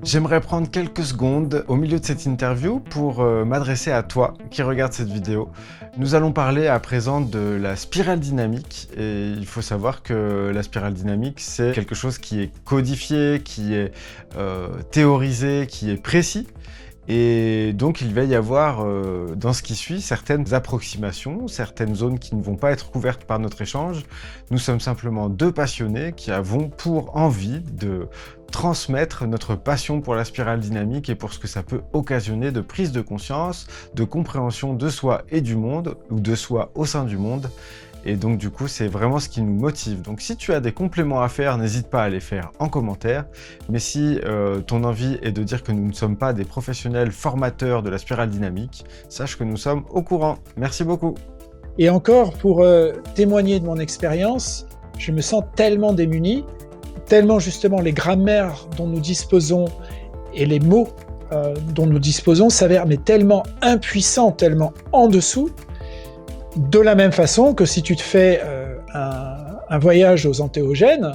J'aimerais prendre quelques secondes au milieu de cette interview pour m'adresser à toi qui regarde cette vidéo. Nous allons parler à présent de la spirale dynamique et il faut savoir que la spirale dynamique c'est quelque chose qui est codifié, qui est théorisé, qui est précis. Et donc il va y avoir dans ce qui suit certaines approximations, certaines zones qui ne vont pas être couvertes par notre échange. Nous sommes simplement deux passionnés qui avons pour envie de transmettre notre passion pour la spirale dynamique et pour ce que ça peut occasionner de prise de conscience, de compréhension de soi et du monde, ou de soi au sein du monde. Et donc du coup, c'est vraiment ce qui nous motive. Donc si tu as des compléments à faire, n'hésite pas à les faire en commentaire. Mais si ton envie est de dire que nous ne sommes pas des professionnels formateurs de la spirale dynamique, sache que nous sommes au courant. Merci beaucoup. Et encore, pour témoigner de mon expérience, je me sens tellement démuni, tellement justement les grammaires dont nous disposons et les mots dont nous disposons s'avèrent mais tellement impuissants, tellement en dessous. De la même façon que si tu te fais un voyage aux antéogènes,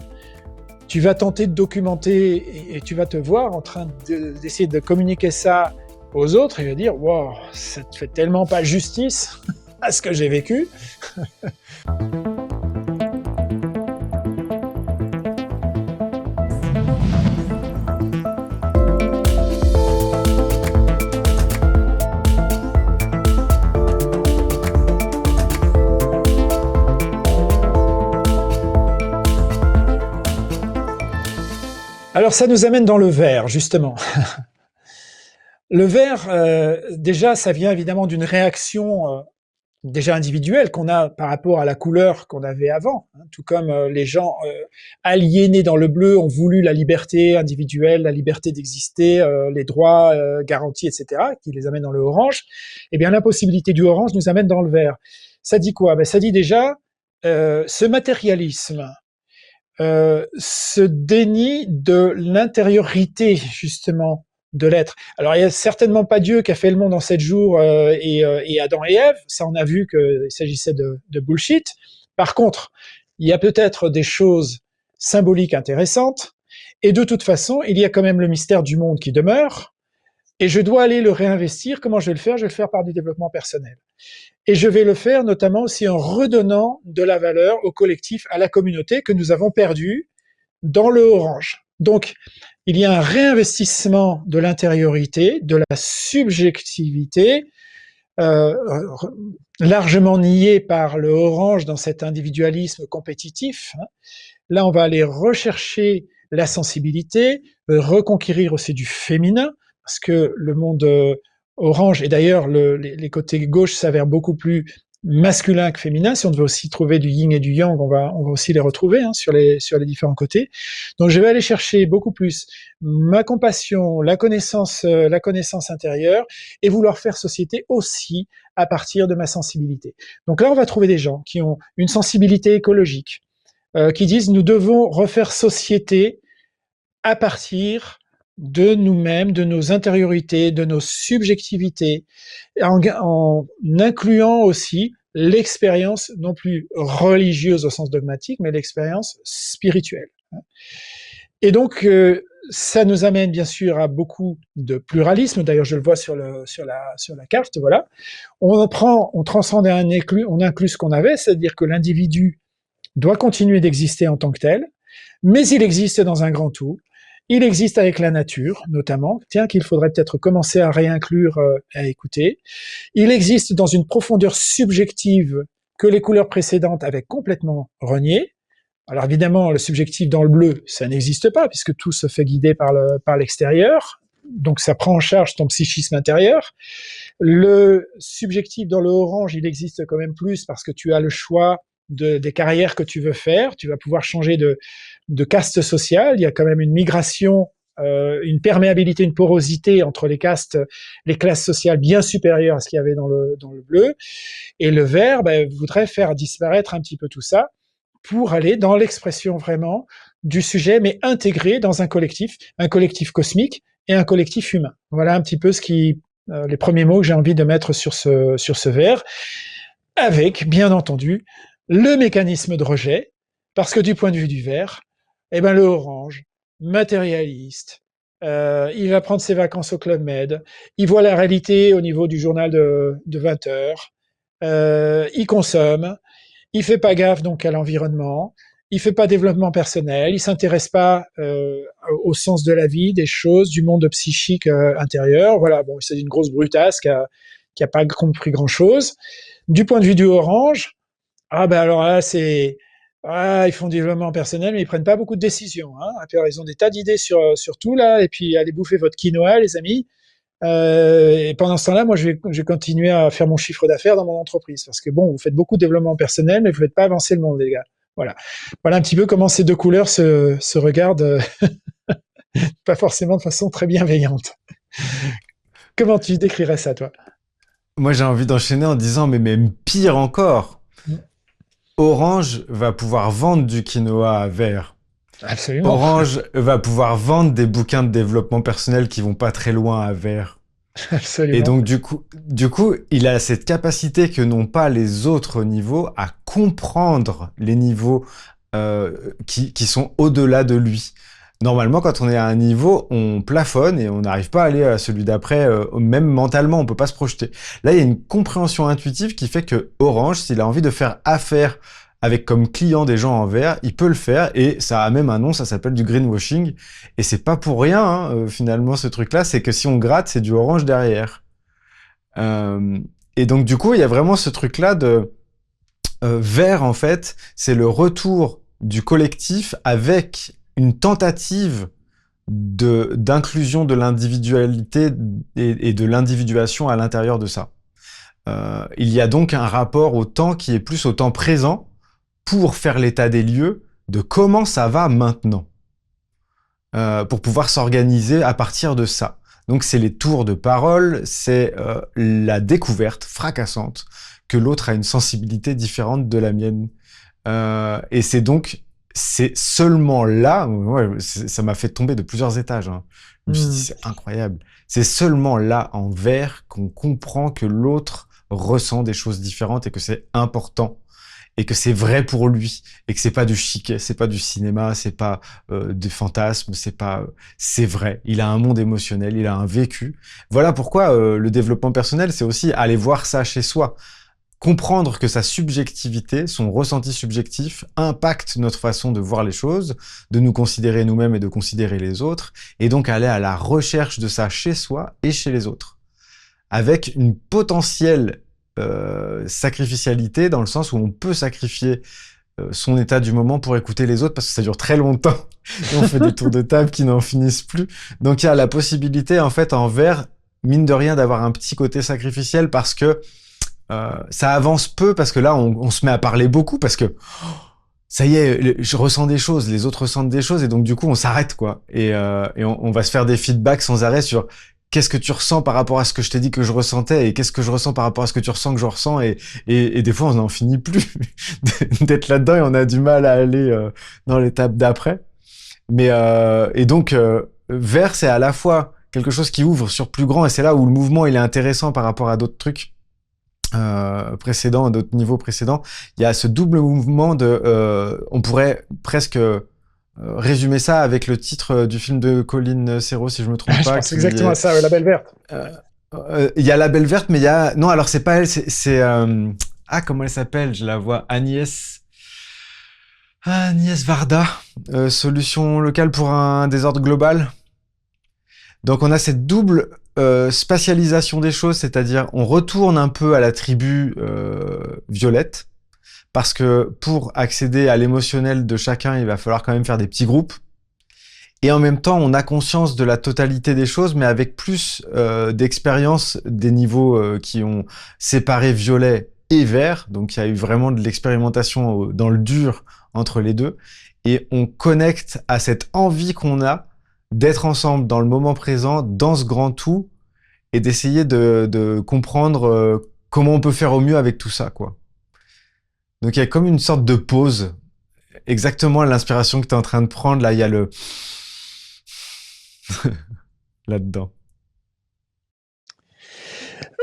tu vas tenter de documenter et tu vas te voir en train d'essayer de communiquer ça aux autres et vas dire « Wow, ça te fait tellement pas justice à ce que j'ai vécu !» Alors ça nous amène dans le vert, justement. Le vert, déjà, ça vient évidemment d'une réaction déjà individuelle qu'on a par rapport à la couleur qu'on avait avant. Hein, tout comme les gens aliénés dans le bleu ont voulu la liberté individuelle, la liberté d'exister, les droits garantis, etc., qui les amènent dans le orange. Eh bien, l'impossibilité du orange nous amène dans le vert. Ça dit quoi? Ben, ça dit déjà ce matérialisme, ce déni de l'intériorité, justement, de l'être. Alors, il n'y a certainement pas Dieu qui a fait le monde en 7 jours et Adam et Ève, ça on a vu qu'il s'agissait de bullshit. Par contre, il y a peut-être des choses symboliques intéressantes, et de toute façon, il y a quand même le mystère du monde qui demeure, et je dois aller le réinvestir. Comment je vais le faire? Je vais le faire par du développement personnel. Et je vais le faire notamment aussi en redonnant de la valeur au collectif, à la communauté que nous avons perdue dans le orange. Donc, il y a un réinvestissement de l'intériorité, de la subjectivité, largement nié par le orange dans cet individualisme compétitif. Là, on va aller rechercher la sensibilité, reconquérir aussi du féminin, parce que le monde orange, et d'ailleurs les côtés gauche s'avèrent beaucoup plus masculins que féminins. Si on devait aussi trouver du yin et du yang, on va aussi les retrouver sur les différents côtés. Donc je vais aller chercher beaucoup plus ma compassion, la connaissance intérieure, et vouloir faire société aussi à partir de ma sensibilité. Donc là, on va trouver des gens qui ont une sensibilité écologique, qui disent nous devons refaire société à partir de nous-mêmes, de nos intériorités, de nos subjectivités, en incluant aussi l'expérience non plus religieuse au sens dogmatique, mais l'expérience spirituelle. Et donc, ça nous amène bien sûr à beaucoup de pluralisme. D'ailleurs, je le vois sur la carte. Voilà, on transcende et on inclut ce qu'on avait, c'est-à-dire que l'individu doit continuer d'exister en tant que tel, mais il existe dans un grand tout. Il existe avec la nature, notamment, qu'il faudrait peut-être commencer à réinclure, à écouter. Il existe dans une profondeur subjective que les couleurs précédentes avaient complètement renié. Alors évidemment, le subjectif dans le bleu, ça n'existe pas, puisque tout se fait guider par l'extérieur. Donc ça prend en charge ton psychisme intérieur. Le subjectif dans le orange, il existe quand même plus, parce que tu as le choix des carrières que tu veux faire, tu vas pouvoir changer de caste sociale, il y a quand même une migration, une perméabilité, une porosité entre les castes, les classes sociales bien supérieures à ce qu'il y avait dans le bleu, et le vert voudrait faire disparaître un petit peu tout ça pour aller dans l'expression vraiment du sujet, mais intégré dans un collectif cosmique et un collectif humain. Voilà un petit peu les premiers mots que j'ai envie de mettre sur ce vert, avec, bien entendu, le mécanisme de rejet, parce que du point de vue du vert, le orange, matérialiste, il va prendre ses vacances au Club Med, il voit la réalité au niveau du journal de 20 heures, il consomme, il fait pas gaffe donc à l'environnement, il fait pas développement personnel, il s'intéresse pas au sens de la vie, des choses, du monde psychique intérieur. Voilà, bon, c'est une grosse brutasse qui a pas compris grand chose. Du point de vue du Orange, ah ben alors là c'est ils font du développement personnel, mais ils prennent pas beaucoup de décisions. Hein. Alors, ils ont des tas d'idées sur tout là, et puis allez bouffer votre quinoa, les amis. Et pendant ce temps-là, moi, je vais continuer à faire mon chiffre d'affaires dans mon entreprise. Parce que bon, vous faites beaucoup de développement personnel, mais vous ne faites pas avancer le monde, les gars. Voilà. Voilà un petit peu comment ces deux couleurs se regardent, pas forcément de façon très bienveillante. Comment tu décrirais ça, toi? Moi, j'ai envie d'enchaîner en disant, mais même pire encore, Orange va pouvoir vendre du quinoa vert. Absolument. Orange va pouvoir vendre des bouquins de développement personnel qui vont pas très loin à vert. Et Absolument. donc, du coup, il a cette capacité que n'ont pas les autres niveaux à comprendre les niveaux qui sont au-delà de lui. Normalement, quand on est à un niveau, on plafonne et on n'arrive pas à aller à celui d'après, même mentalement, on peut pas se projeter. Là, il y a une compréhension intuitive qui fait que Orange, s'il a envie de faire affaire avec comme client des gens en vert, il peut le faire et ça a même un nom, ça s'appelle du greenwashing. Et c'est pas pour rien, hein, finalement, ce truc-là, c'est que si on gratte, c'est du orange derrière. Euh, et donc, du coup, il y a vraiment ce truc-là de vert, en fait, c'est le retour du collectif avec une tentative d'inclusion de l'individualité et de l'individuation à l'intérieur de ça. Il y a donc un rapport au temps qui est plus au temps présent pour faire l'état des lieux de comment ça va maintenant, pour pouvoir s'organiser à partir de ça. Donc c'est les tours de parole, c'est la découverte fracassante que l'autre a une sensibilité différente de la mienne. Et c'est seulement là, ouais, ça m'a fait tomber de plusieurs étages. Hein. Je me suis dit, Hmm. c'est incroyable. C'est seulement là, en vert, qu'on comprend que l'autre ressent des choses différentes et que c'est important et que c'est vrai pour lui et que c'est pas du chiquet, c'est pas du cinéma, c'est pas des fantasmes, c'est pas, c'est vrai. Il a un monde émotionnel, il a un vécu. Voilà pourquoi le développement personnel, c'est aussi aller voir ça chez soi. Comprendre que sa subjectivité, son ressenti subjectif, impacte notre façon de voir les choses, de nous considérer nous-mêmes et de considérer les autres, et donc aller à la recherche de ça chez soi et chez les autres, avec une potentielle sacrificialité dans le sens où on peut sacrifier son état du moment pour écouter les autres parce que ça dure très longtemps et on fait des tours de table qui n'en finissent plus. Donc il y a la possibilité en fait en vert, mine de rien, d'avoir un petit côté sacrificiel parce que ça avance peu parce que là, on se met à parler beaucoup parce que ça y est, je ressens des choses, les autres ressentent des choses et donc du coup, on s'arrête quoi. Et on va se faire des feedbacks sans arrêt sur qu'est-ce que tu ressens par rapport à ce que je t'ai dit que je ressentais et qu'est-ce que je ressens par rapport à ce que tu ressens que je ressens et des fois, on n'en finit plus d'être là-dedans et on a du mal à aller dans l'étape d'après. Et donc, vert, c'est à la fois quelque chose qui ouvre sur plus grand et c'est là où le mouvement il est intéressant par rapport à d'autres trucs précédents, à d'autres niveaux précédents, il y a ce double mouvement de, on pourrait presque résumer ça avec le titre du film de Colin Serrault, si je me trompe Je pas, pense qui exactement à est, ça, la belle verte. euh, il y a La Belle Verte, mais il y a, non, alors c'est pas elle, ah, comment elle s'appelle? Je la vois, Agnès Varda, solution locale pour un désordre global. Donc on a cette double spatialisation des choses, c'est-à-dire on retourne un peu à la tribu violette, parce que pour accéder à l'émotionnel de chacun, il va falloir quand même faire des petits groupes. Et en même temps, on a conscience de la totalité des choses, mais avec plus d'expérience des niveaux qui ont séparé violet et vert. Donc il y a eu vraiment de l'expérimentation dans le dur entre les deux. Et on connecte à cette envie qu'on a d'être ensemble dans le moment présent, dans ce grand tout, et d'essayer de comprendre comment on peut faire au mieux avec tout ça, quoi. Donc il y a comme une sorte de pause, exactement l'inspiration que tu es en train de prendre, là, il y a le là-dedans.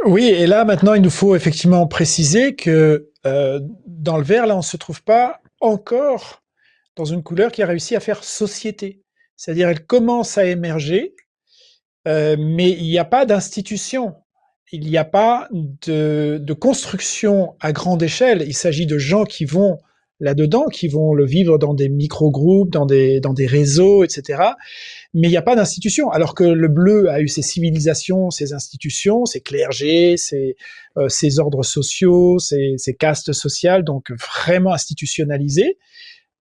Oui, et là maintenant, il nous faut effectivement préciser que dans le vert, là, on ne se trouve pas encore dans une couleur qui a réussi à faire société. C'est-à-dire, elle commence à émerger, mais il n'y a pas d'institution. Il n'y a pas de construction à grande échelle. Il s'agit de gens qui vont là-dedans, qui vont le vivre dans des micro-groupes, dans des réseaux, etc. Mais il n'y a pas d'institution. Alors que le bleu a eu ses civilisations, ses institutions, ses clergés, ses ordres sociaux, ses castes sociales, donc vraiment institutionnalisés.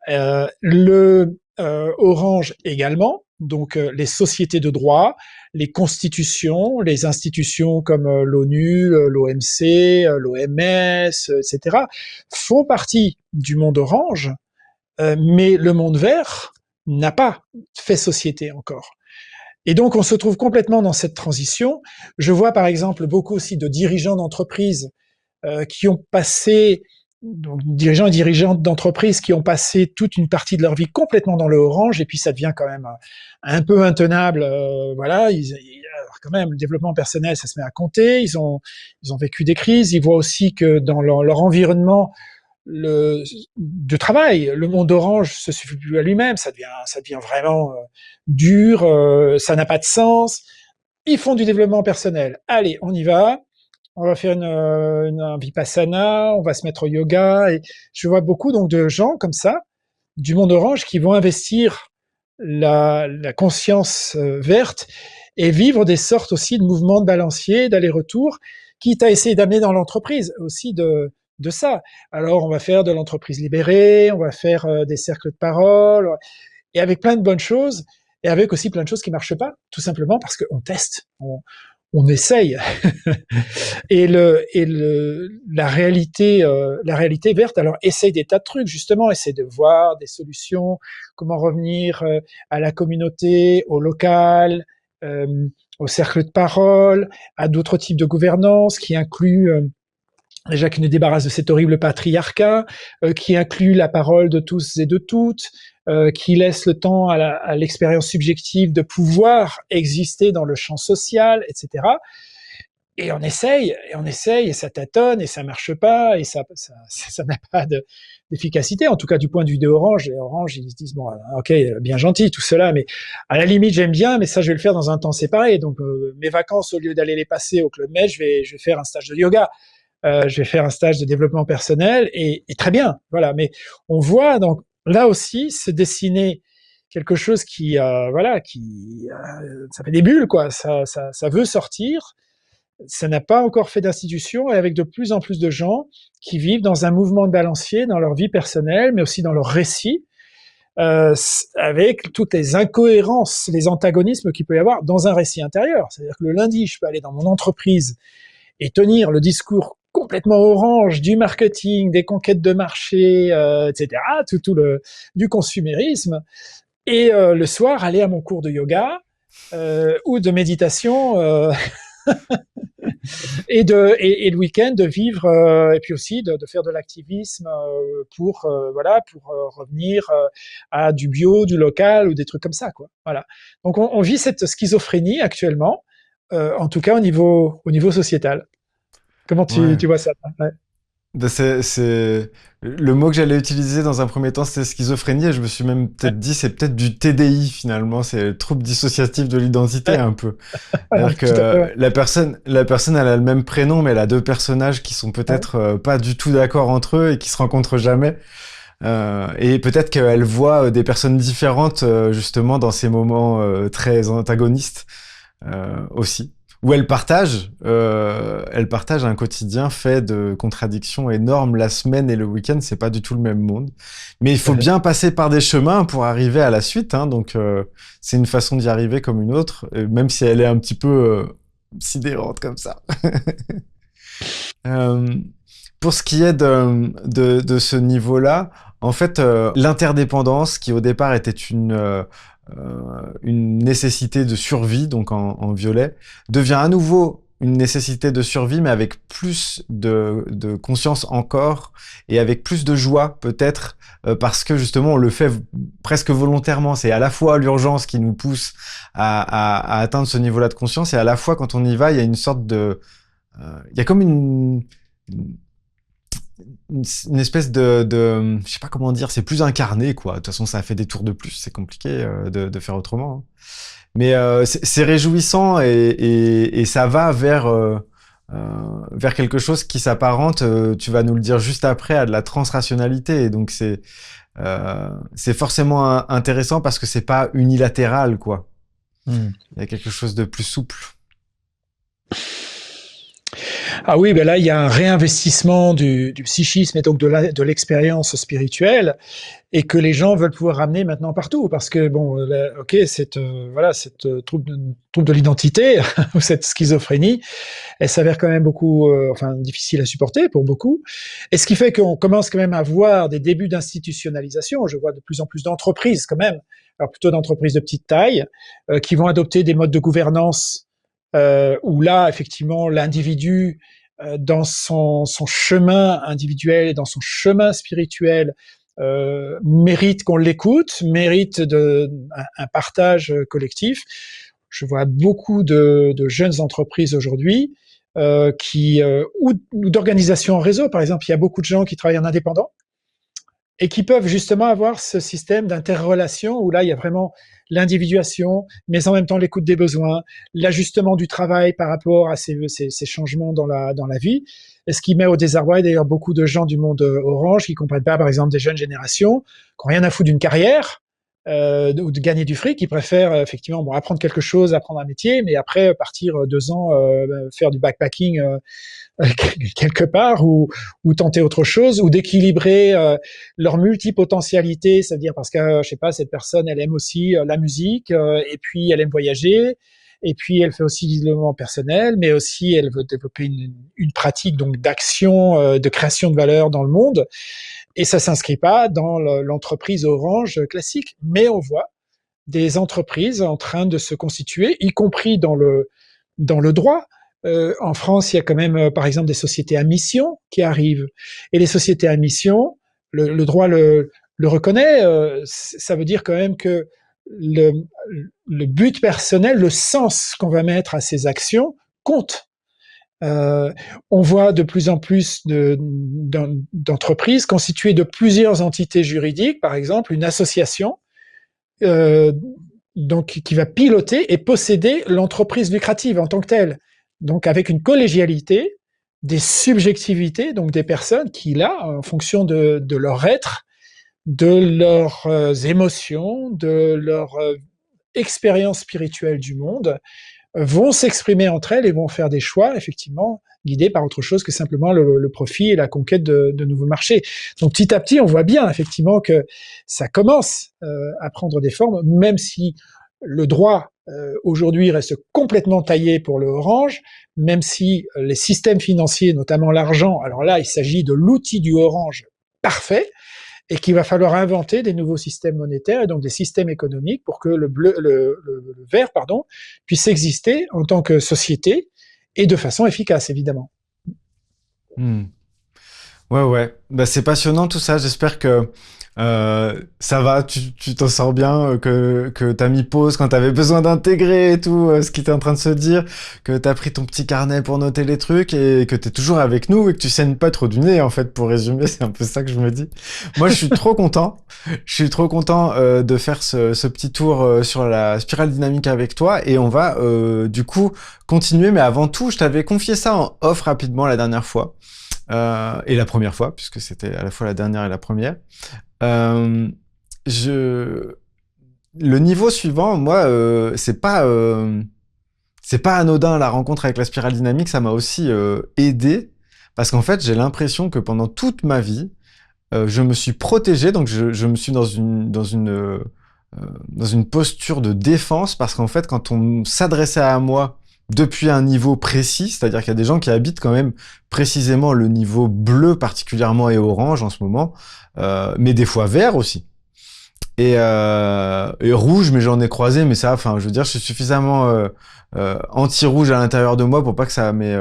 Le Orange également, donc les sociétés de droit, les constitutions, les institutions comme l'ONU, l'OMC, l'OMS, etc., font partie du monde orange, mais le monde vert n'a pas fait société encore. Et donc on se trouve complètement dans cette transition. Je vois par exemple beaucoup aussi de dirigeants d'entreprises qui ont passé, donc dirigeants et dirigeantes d'entreprises qui ont passé toute une partie de leur vie complètement dans le orange, et puis ça devient quand même un peu intenable. Voilà, alors quand même, le développement personnel, ça se met à compter. Ils ont vécu des crises. Ils voient aussi que dans leur environnement de travail, le monde orange se suffit plus à lui-même. Ça devient vraiment dur. Ça n'a pas de sens. Ils font du développement personnel. Allez, on y va. On va faire un vipassana, on va se mettre au yoga. Et je vois beaucoup donc de gens comme ça, du monde orange, qui vont investir la conscience verte et vivre des sortes aussi de mouvements de balancier, d'aller-retour, quitte à essayer d'amener dans l'entreprise aussi de ça. Alors on va faire de l'entreprise libérée, on va faire des cercles de parole, et avec plein de bonnes choses, et avec aussi plein de choses qui marchent pas, tout simplement parce qu'on teste, on essaye. La réalité verte, alors essaye des tas de trucs, justement, essaye de voir des solutions, comment revenir à la communauté, au local, euh, au cercle de parole, à d'autres types de gouvernance qui incluent déjà qui nous débarrasse de cet horrible patriarcat, qui inclut la parole de tous et de toutes, qui laisse le temps à l'expérience subjective de pouvoir exister dans le champ social, etc. Et on essaye, et ça tâtonne, et ça marche pas, et ça n'a pas d'efficacité, en tout cas du point de vue des Orange. Les Orange, ils se disent, bon, ok, bien gentil, tout cela, mais à la limite, j'aime bien, mais ça, je vais le faire dans un temps séparé. Donc, mes vacances, au lieu d'aller les passer au Club Med, je vais faire un stage de yoga. Je vais faire un stage de développement personnel, et très bien, voilà. Mais on voit donc là aussi se dessiner quelque chose qui, voilà, ça fait des bulles, quoi. Ça veut sortir. Ça n'a pas encore fait d'institution, et avec de plus en plus de gens qui vivent dans un mouvement de balancier dans leur vie personnelle, mais aussi dans leur récit, avec toutes les incohérences, les antagonismes qu'il peut y avoir dans un récit intérieur. C'est-à-dire que le lundi, je peux aller dans mon entreprise et tenir le discours complètement orange du marketing, des conquêtes de marché, etc., du consumérisme, et le soir aller à mon cours de yoga ou de méditation, et le week-end de vivre, et puis aussi de faire de l'activisme pour voilà, pour revenir à du bio, du local ou des trucs comme ça, quoi. Voilà. Donc on vit cette schizophrénie actuellement, en tout cas au niveau sociétal. Comment Ouais. tu vois ça? Ouais. Ben, Le mot que j'allais utiliser dans un premier temps, c'était schizophrénie, et je me suis même peut-être dit, c'est peut-être du TDI finalement, c'est le trouble dissociatif de l'identité Ouais. un peu. C'est-à-dire Tout à fait, que ouais. la personne, elle a le même prénom, mais elle a deux personnages qui sont Ouais. peut-être pas du tout d'accord entre eux et qui se rencontrent jamais. Et peut-être qu'elle voit des personnes différentes justement dans ces moments très antagonistes aussi. Où elle partage un quotidien fait de contradictions énormes. La semaine et le week-end, c'est pas du tout le même monde. Mais il Tout à faut fait. bien passer par des chemins pour arriver à la suite, hein, donc c'est une façon d'y arriver comme une autre, même si elle est un petit peu sidérante comme ça. Euh, pour ce qui est de ce niveau-là, en fait, l'interdépendance, qui au départ était une nécessité de survie, donc en violet, devient à nouveau une nécessité de survie, mais avec plus de conscience encore, et avec plus de joie peut-être, parce que justement on le fait presque volontairement. C'est à la fois l'urgence qui nous pousse à atteindre ce niveau-là de conscience, et à la fois quand on y va, il y a une sorte de... il y a comme une espèce je sais pas comment dire, c'est plus incarné, quoi. De toute façon, ça a fait des tours de plus, c'est compliqué de faire autrement, hein. Mais c'est réjouissant et ça va vers quelque chose qui s'apparente, tu vas nous le dire juste après, à de la transrationalité. Et donc c'est forcément intéressant parce que c'est pas unilatéral, quoi. Hmm. Il y a quelque chose de plus souple. Ah oui, ben là, il y a un réinvestissement du psychisme et donc de l'expérience spirituelle et que les gens veulent pouvoir ramener maintenant partout parce que bon, ok, cette trouble de l'identité ou cette schizophrénie, elle s'avère quand même beaucoup, enfin, difficile à supporter pour beaucoup. Et ce qui fait qu'on commence quand même à voir des débuts d'institutionnalisation. Je vois de plus en plus d'entreprises quand même, alors plutôt d'entreprises de petite taille, qui vont adopter des modes de gouvernance où là, effectivement, l'individu dans son chemin individuel et dans son chemin spirituel mérite qu'on l'écoute, mérite un partage collectif. Je vois beaucoup de jeunes entreprises aujourd'hui ou d'organisations en réseau. Par exemple, il y a beaucoup de gens qui travaillent en indépendant et qui peuvent justement avoir ce système d'interrelation où là, il y a vraiment l'individuation, mais en même temps l'écoute des besoins, l'ajustement du travail par rapport à ces changements dans la vie. Et ce qui met au désarroi d'ailleurs beaucoup de gens du monde orange qui comprennent pas, par exemple, des jeunes générations qui n'ont rien à foutre d'une carrière ou de gagner du fric, qui préfèrent effectivement apprendre quelque chose, apprendre un métier, mais après partir 2 ans faire du backpacking quelque part ou tenter autre chose ou d'équilibrer leur multipotentialité, c'est-à-dire parce que je sais pas, cette personne elle aime aussi la musique et puis elle aime voyager et puis elle fait aussi du développement personnel, mais aussi elle veut développer une pratique donc d'action, de création de valeur dans le monde et ça s'inscrit pas dans l'entreprise orange classique, mais on voit des entreprises en train de se constituer, y compris dans le droit. En France, il y a quand même, par exemple, des sociétés à mission qui arrivent. Et les sociétés à mission, le droit le reconnaît. Ça veut dire quand même que le, le but personnel, le sens qu'on va mettre à ces actions compte. Euh, on voit de plus en plus d'entreprises constituées de plusieurs entités juridiques, par exemple une association euh, donc qui va piloter et posséder l'entreprise lucrative en tant que telle. Donc avec une collégialité, des subjectivités, donc des personnes qui là, en fonction de leur être, de leurs émotions, de leur expérience spirituelle du monde, vont s'exprimer entre elles et vont faire des choix, effectivement, guidés par autre chose que simplement le profit et la conquête de nouveaux marchés. Donc petit à petit, on voit bien effectivement que ça commence à prendre des formes, même si le droit aujourd'hui reste complètement taillé pour le orange, même si les systèmes financiers, notamment l'argent, alors là, il s'agit de l'outil du orange parfait, et qu'il va falloir inventer des nouveaux systèmes monétaires et donc des systèmes économiques pour que le vert, pardon, puisse exister en tant que société et de façon efficace, évidemment. Hmm. Ouais, ouais. Bah, c'est passionnant tout ça. J'espère que ça va, tu t'en sors bien, que t'as mis pause quand t'avais besoin d'intégrer et tout, ce qui était en train de se dire, que t'as pris ton petit carnet pour noter les trucs et que t'es toujours avec nous et que tu saignes pas trop du nez, en fait, pour résumer. C'est un peu ça que je me dis. Moi, je suis trop content. Je suis trop content de faire ce petit tour sur la spirale dynamique avec toi et on va du coup continuer. Mais avant tout, je t'avais confié ça en off rapidement la dernière fois. Et la première fois, puisque c'était à la fois la dernière et la première. Euh, je... Le niveau suivant, moi, c'est pas anodin. La rencontre avec la spirale dynamique, ça m'a aussi aidé parce qu'en fait, j'ai l'impression que pendant toute ma vie, je me suis protégé, donc je me suis dans une posture de défense parce qu'en fait, quand on s'adressait à moi depuis un niveau précis, c'est-à-dire qu'il y a des gens qui habitent quand même précisément le niveau bleu particulièrement et orange en ce moment, mais des fois vert aussi. Et rouge, mais j'en ai croisé, mais ça, enfin, je veux dire, je suis suffisamment anti-rouge à l'intérieur de moi pour pas que ça m'ait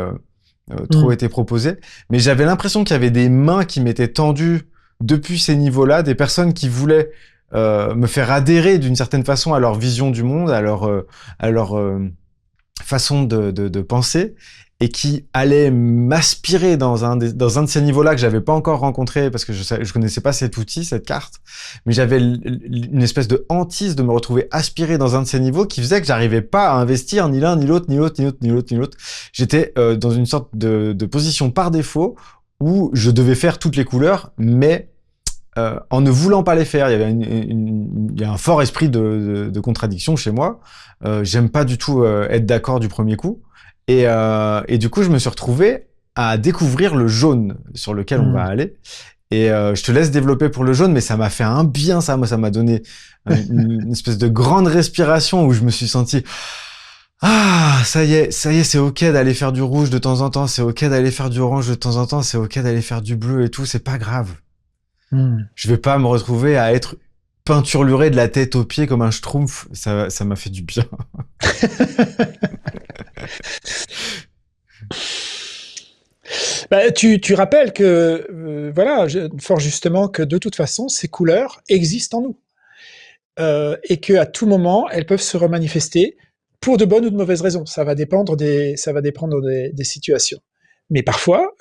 trop été proposé. Mais j'avais l'impression qu'il y avait des mains qui m'étaient tendues depuis ces niveaux-là, des personnes qui voulaient me faire adhérer d'une certaine façon à leur vision du monde, à leur façon de penser et qui allait m'aspirer dans dans un de ces niveaux-là que j'avais pas encore rencontré parce que je connaissais pas cet outil, cette carte, mais j'avais une espèce de hantise de me retrouver aspiré dans un de ces niveaux qui faisait que j'arrivais pas à investir ni l'un, ni l'autre, ni l'autre, ni l'autre, ni l'autre, ni l'autre. J'étais dans une sorte de position par défaut où je devais faire toutes les couleurs, mais en ne voulant pas les faire. Il y avait il y a un fort esprit de contradiction chez moi. J'aime pas du tout être d'accord du premier coup. Et du coup, je me suis retrouvé à découvrir le jaune sur lequel on va aller. Et je te laisse développer pour le jaune, mais ça m'a fait un bien, ça. Moi, ça m'a donné une espèce de grande respiration où je me suis senti... Ah, ça y est, c'est ok d'aller faire du rouge de temps en temps, c'est ok d'aller faire du orange de temps en temps, c'est ok d'aller faire du bleu et tout, c'est pas grave. Je vais pas me retrouver à être peinturluré de la tête aux pieds comme un schtroumpf. Ça m'a fait du bien. Bah, tu rappelles que, voilà, fort justement, que de toute façon, ces couleurs existent en nous. Et qu'à tout moment, elles peuvent se remanifester pour de bonnes ou de mauvaises raisons. Ça va dépendre des situations. Mais parfois,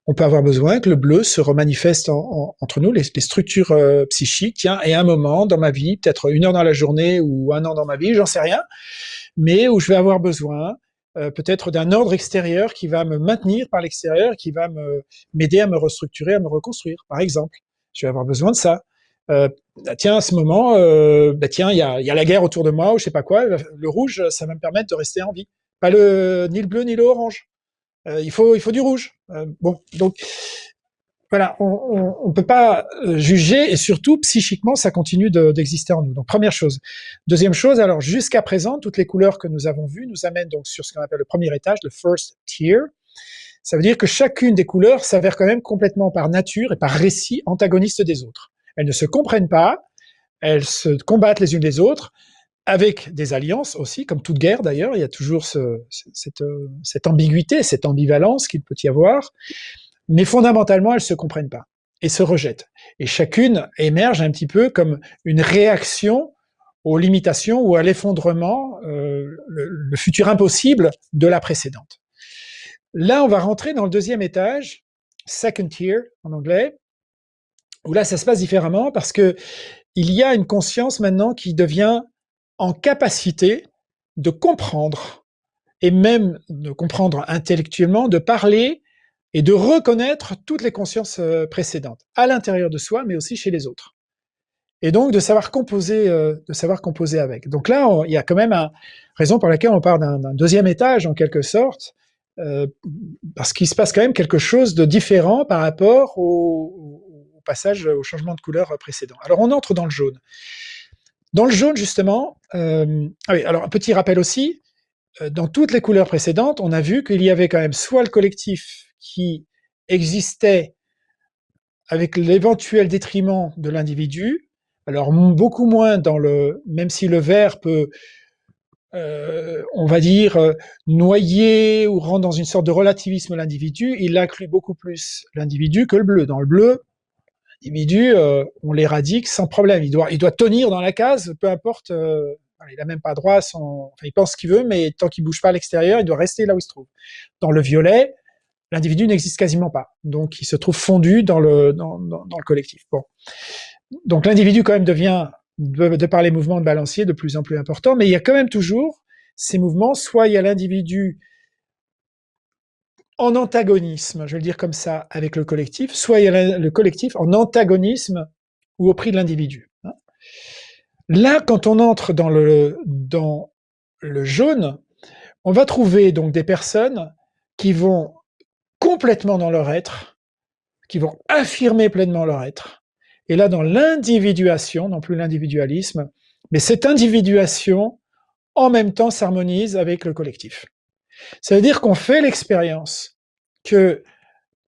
on peut avoir besoin que le bleu se remanifeste entre nous, les structures psychiques. Tiens, et un moment dans ma vie, peut-être 1 heure dans la journée ou 1 an dans ma vie, j'en sais rien, mais où je vais avoir besoin peut-être d'un ordre extérieur qui va me maintenir par l'extérieur, qui va m'aider à me restructurer, à me reconstruire, par exemple. Je vais avoir besoin de ça. Tiens, à ce moment, tiens, il y a la guerre autour de moi, ou je sais pas quoi, le rouge, ça va me permettre de rester en vie. Pas ni le bleu, ni le orange. Il faut du rouge. Bon, donc, voilà, on peut pas juger, et surtout, psychiquement, ça continue d'exister en nous. Donc, première chose. Deuxième chose, alors, jusqu'à présent, toutes les couleurs que nous avons vues nous amènent donc sur ce qu'on appelle le premier étage, le first tier. Ça veut dire que chacune des couleurs s'avère quand même complètement par nature et par récit antagoniste des autres. Elles ne se comprennent pas, elles se combattent les unes les autres, avec des alliances aussi, comme toute guerre d'ailleurs, il y a toujours cette ambiguïté, cette ambivalence qu'il peut y avoir, mais fondamentalement, elles se comprennent pas et se rejettent. Et chacune émerge un petit peu comme une réaction aux limitations ou à l'effondrement, le futur impossible de la précédente. Là, on va rentrer dans le deuxième étage, second tier en anglais, où là, ça se passe différemment parce que il y a une conscience maintenant qui devient en capacité de comprendre, et même de comprendre intellectuellement, de parler et de reconnaître toutes les consciences précédentes, à l'intérieur de soi, mais aussi chez les autres. Et donc de savoir composer avec. Donc là, il y a quand même une raison pour laquelle on part d'un deuxième étage, en quelque sorte, parce qu'il se passe quand même quelque chose de différent par rapport au passage, au changement de couleur précédent. Alors on entre dans le jaune. Dans le jaune, justement, ah oui, alors un petit rappel aussi, dans toutes les couleurs précédentes, on a vu qu'il y avait quand même soit le collectif qui existait avec l'éventuel détriment de l'individu, alors beaucoup moins même si le vert peut, on va dire, noyer ou rendre dans une sorte de relativisme l'individu, il inclut beaucoup plus l'individu que le bleu. Dans le bleu, l'individu, on l'éradique sans problème. Il doit tenir dans la case, peu importe. Il n'a même pas droit à son. Enfin, il pense ce qu'il veut, mais tant qu'il bouge pas à l'extérieur, il doit rester là où il se trouve. Dans le violet, l'individu n'existe quasiment pas, donc il se trouve fondu dans le collectif. Bon, donc l'individu quand même devient, de par les mouvements de balancier, de plus en plus important, mais il y a quand même toujours ces mouvements. Soit il y a l'individu en antagonisme, je vais le dire comme ça, avec le collectif, soit il y a le collectif en antagonisme ou au prix de l'individu. Là, quand on entre dans le jaune, on va trouver donc des personnes qui vont complètement dans leur être, qui vont affirmer pleinement leur être. Et là, dans l'individuation, non plus l'individualisme, mais cette individuation, en même temps, s'harmonise avec le collectif. Ça veut dire qu'on fait l'expérience que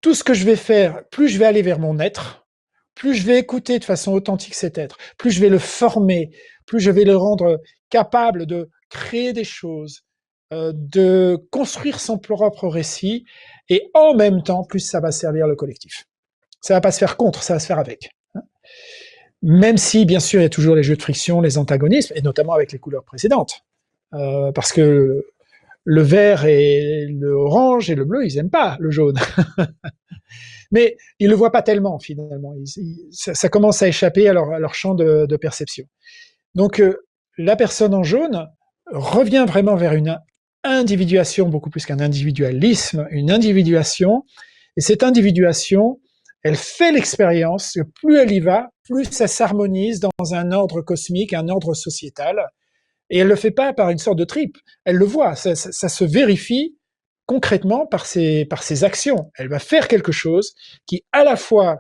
tout ce que je vais faire, plus je vais aller vers mon être, plus je vais écouter de façon authentique cet être, plus je vais le former, plus je vais le rendre capable de créer des choses, de construire son propre récit, et en même temps, plus ça va servir le collectif. Ça va pas se faire contre, ça va se faire avec. Même si, bien sûr, il y a toujours les jeux de friction, les antagonismes, et notamment avec les couleurs précédentes. Parce que le vert et le orange et le bleu, ils aiment pas le jaune. Mais ils le voient pas tellement finalement. Ça commence à échapper à leur champ de perception. Donc la personne en jaune revient vraiment vers une individuation beaucoup plus qu'un individualisme, une individuation. Et cette individuation, elle fait l'expérience que plus elle y va, plus ça s'harmonise dans un ordre cosmique, un ordre sociétal. Et elle le fait pas par une sorte de trip. Elle le voit, ça se vérifie concrètement par ses actions. Elle va faire quelque chose qui, à la fois,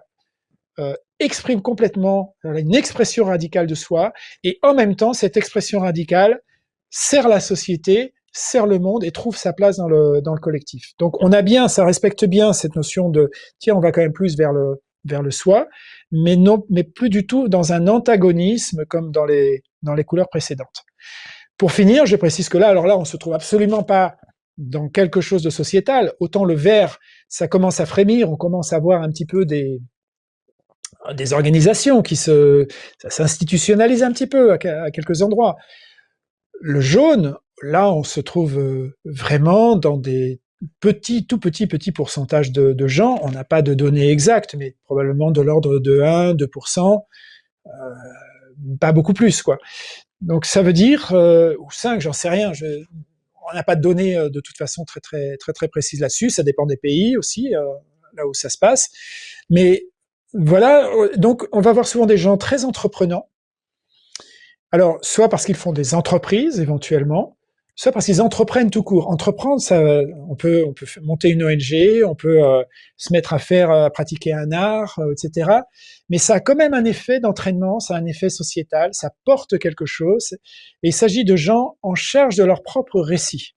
exprime complètement une expression radicale de soi, et en même temps, cette expression radicale sert la société, sert le monde et trouve sa place dans le collectif. Donc, on a bien, ça respecte bien cette notion de, tiens, on va quand même plus vers le soi, mais non, mais plus du tout dans un antagonisme comme dans les couleurs précédentes. Pour finir, je précise que là, alors là, on se trouve absolument pas dans quelque chose de sociétal. Autant le vert, ça commence à frémir, on commence à voir un petit peu des organisations ça s'institutionnalise un petit peu à quelques endroits. Le jaune, là, on se trouve vraiment dans des tout petits pourcentages de gens. On n'a pas de données exactes, mais probablement de l'ordre de 1, 2%, pas beaucoup plus, quoi. Donc ça veut dire, ou 5, j'en sais rien, on n'a pas de données de toute façon très précises là-dessus, ça dépend des pays aussi, là où ça se passe. Mais voilà, donc on va voir souvent des gens très entreprenants. Alors, soit parce qu'ils font des entreprises éventuellement, soit parce qu'ils entreprennent tout court. Entreprendre, ça, on peut monter une ONG, on peut se mettre à pratiquer un art, etc. Mais ça a quand même un effet d'entraînement, ça a un effet sociétal, ça porte quelque chose. Et il s'agit de gens en charge de leur propre récit.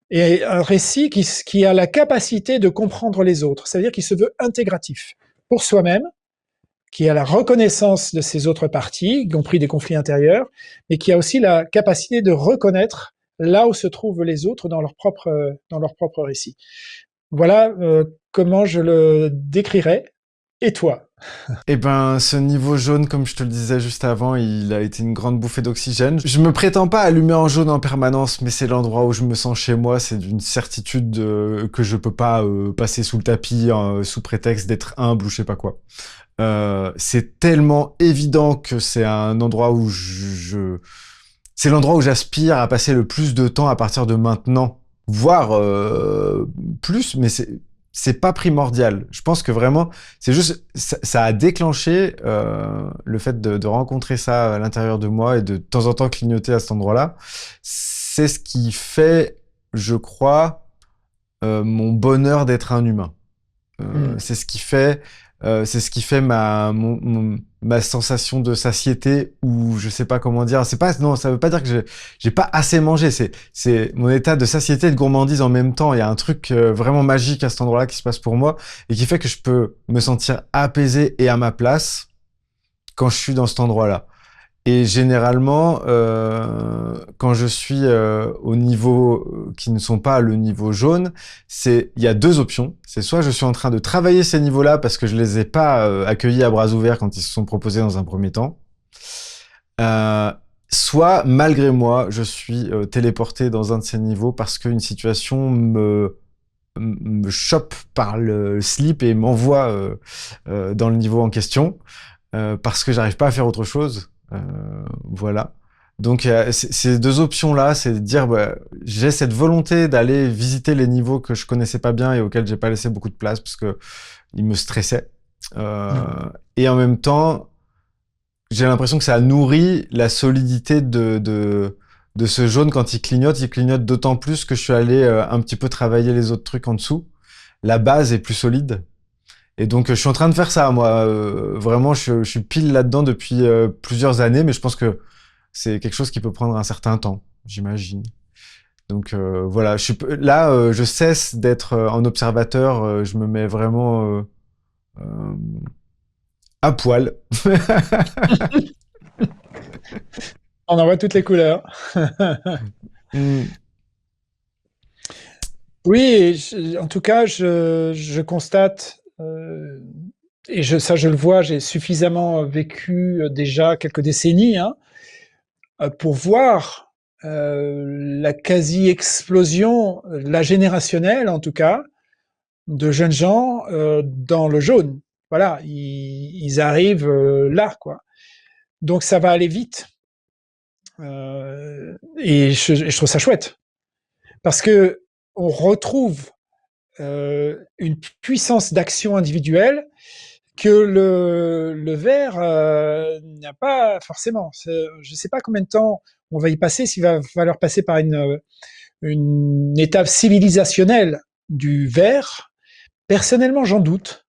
Et un récit qui a la capacité de comprendre les autres, c'est-à-dire qui se veut intégratif pour soi-même, qui a la reconnaissance de ses autres parties, y compris des conflits intérieurs, mais qui a aussi la capacité de reconnaître là où se trouvent les autres dans leur propre récit. Voilà comment je le décrirais. Et toi? Eh ben, ce niveau jaune, comme je te le disais juste avant, il a été une grande bouffée d'oxygène. Je me prétends pas allumer en jaune en permanence, mais c'est l'endroit où je me sens chez moi. C'est d'une certitude que je peux pas passer sous le tapis sous prétexte d'être humble ou je sais pas quoi. C'est tellement évident que c'est un endroit où c'est l'endroit où j'aspire à passer le plus de temps à partir de maintenant, voire plus, mais c'est pas primordial. Je pense que vraiment, c'est juste, ça a déclenché le fait de rencontrer ça à l'intérieur de moi et de temps en temps clignoter à cet endroit-là. C'est ce qui fait, je crois, mon bonheur d'être un humain. C'est ce qui fait, ma sensation de satiété ou je sais pas comment dire. C'est pas, non, ça veut pas dire que j'ai pas assez mangé. C'est mon état de satiété et de gourmandise en même temps. Il y a un truc vraiment magique à cet endroit-là qui se passe pour moi et qui fait que je peux me sentir apaisé et à ma place quand je suis dans cet endroit-là. Et généralement, quand je suis au niveau qui ne sont pas le niveau jaune, il y a deux options. C'est soit je suis en train de travailler ces niveaux-là parce que je les ai pas accueillis à bras ouverts quand ils se sont proposés dans un premier temps. Soit malgré moi, je suis téléporté dans un de ces niveaux parce qu'une situation me chope par le slip et m'envoie dans le niveau en question parce que j'arrive pas à faire autre chose. Voilà. Donc ces deux options-là, c'est de dire bah, j'ai cette volonté d'aller visiter les niveaux que je connaissais pas bien et auxquels j'ai pas laissé beaucoup de place parce que ils me stressaient. Et en même temps, j'ai l'impression que ça nourrit la solidité de ce jaune quand il clignote. Il clignote d'autant plus que je suis allé un petit peu travailler les autres trucs en dessous. La base est plus solide. Et donc, je suis en train de faire ça, moi. Vraiment, je suis pile là-dedans depuis plusieurs années, mais je pense que c'est quelque chose qui peut prendre un certain temps, j'imagine. Donc, voilà. Là, je cesse d'être en observateur. Je me mets vraiment euh, à poil. On en voit toutes les couleurs. Mm. Oui, en tout cas, je constate, et ça je le vois, j'ai suffisamment vécu déjà quelques décennies, hein, pour voir la quasi-explosion, la générationnelle en tout cas, de jeunes gens dans le jaune. Voilà, ils arrivent là, quoi. Donc ça va aller vite. Et je trouve ça chouette. Parce que on retrouve une puissance d'action individuelle que le vert n'a pas forcément. Je ne sais pas combien de temps on va y passer, s'il va falloir passer par une étape civilisationnelle du vert. Personnellement, j'en doute.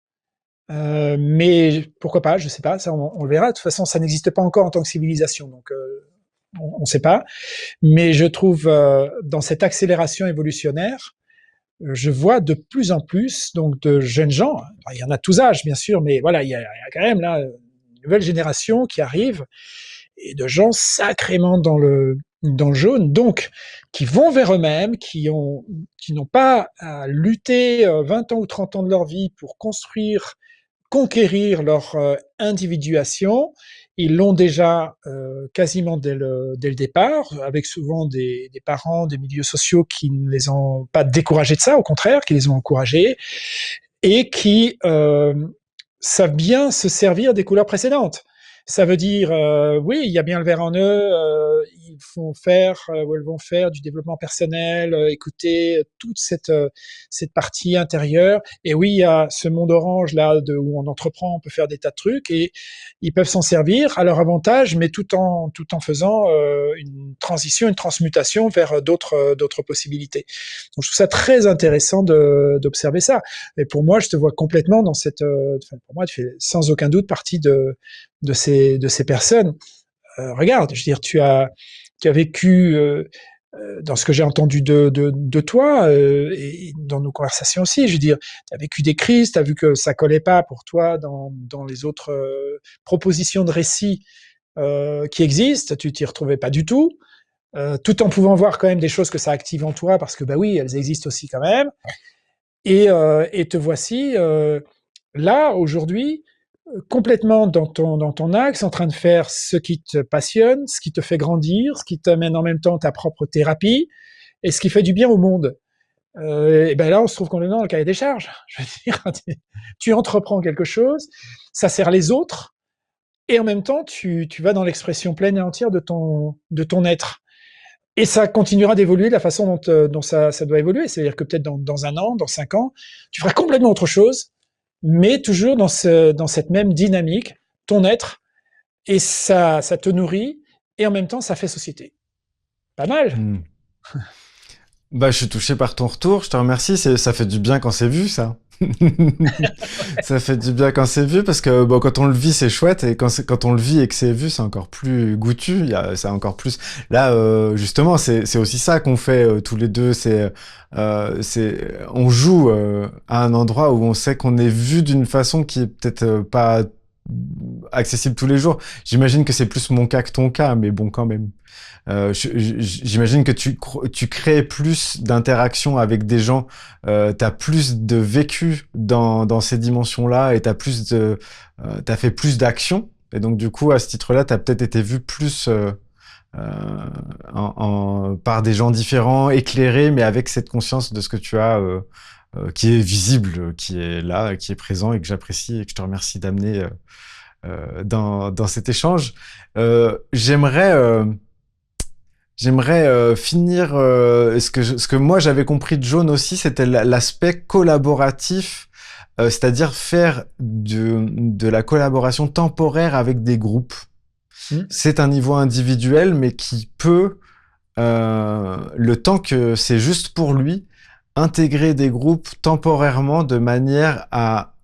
Mais pourquoi pas, je ne sais pas, ça on le verra. De toute façon, ça n'existe pas encore en tant que civilisation, donc on ne sait pas. Mais je trouve dans cette accélération évolutionnaire, je vois de plus en plus donc de jeunes gens. Il y en a tous âges, bien sûr, mais voilà, il y a quand même là une nouvelle génération qui arrive et de gens sacrément dans le jaune, donc qui vont vers eux-mêmes, qui n'ont pas à lutter 20 ans ou 30 ans de leur vie pour conquérir leur individuation. Ils l'ont déjà quasiment dès le départ, avec souvent des parents, des milieux sociaux qui ne les ont pas découragés de ça, au contraire, qui les ont encouragés, et qui savent bien se servir des couleurs précédentes. Ça veut dire, oui, il y a bien le vert en eux, ils font faire, ou elles vont faire du développement personnel, écouter toute cette partie intérieure. Et oui, il y a ce monde orange là où on entreprend, on peut faire des tas de trucs, et ils peuvent s'en servir à leur avantage, mais tout en faisant une transition, une transmutation vers d'autres possibilités. Donc je trouve ça très intéressant d'observer ça. Et pour moi, je te vois complètement dans cette. Pour moi, tu fais sans aucun doute partie de ces personnes. Regarde, je veux dire, tu as vécu dans ce que j'ai entendu de toi et dans nos conversations aussi. Je veux dire, tu as vécu des crises, tu as vu que ça collait pas pour toi dans les autres propositions de récits qui existent. Tu t'y retrouvais pas du tout. Tout en pouvant voir quand même des choses que ça active en toi, parce que bah oui, elles existent aussi quand même. Et te voici là, aujourd'hui, complètement dans ton axe, en train de faire ce qui te passionne, ce qui te fait grandir, ce qui t'amène en même temps ta propre thérapie, et ce qui fait du bien au monde. Et ben là, on se trouve complètement dans le cahier des charges. Je veux dire, tu entreprends quelque chose, ça sert les autres, et en même temps, tu vas dans l'expression pleine et entière de ton être. Et ça continuera d'évoluer de la façon dont ça doit évoluer. C'est-à-dire que peut-être dans 1 an, dans 5 ans, tu feras complètement autre chose, mais toujours dans cette même dynamique, ton être, et ça te nourrit, et en même temps, ça fait société. Pas mal. Hmm. Bah, je suis touché par ton retour, je te remercie, ça fait du bien quand c'est vu, ça. Ça fait du bien quand c'est vu, parce que bon, quand on le vit, c'est chouette, et quand on le vit et que c'est vu, c'est encore plus goûtu, c'est encore plus... Là, justement, c'est aussi ça qu'on fait tous les deux, on joue à un endroit où on sait qu'on est vu d'une façon qui est peut-être pas accessible tous les jours. J'imagine que c'est plus mon cas que ton cas, mais bon, quand même. J'imagine que tu crées plus d'interactions avec des gens, t'as plus de vécu dans ces dimensions-là, et t'as fait plus d'actions. Et donc, du coup, à ce titre-là, t'as peut-être été vu plus par des gens différents, éclairés, mais avec cette conscience de ce que tu as, qui est visible, qui est là, qui est présent, et que j'apprécie, et que je te remercie d'amener dans cet échange. J'aimerais finir ce que moi j'avais compris de Jaune aussi, c'était l'aspect collaboratif, c'est-à-dire faire de la collaboration temporaire avec des groupes. C'est un niveau individuel, mais qui peut, le temps que c'est juste pour lui, intégrer des groupes temporairement de manière à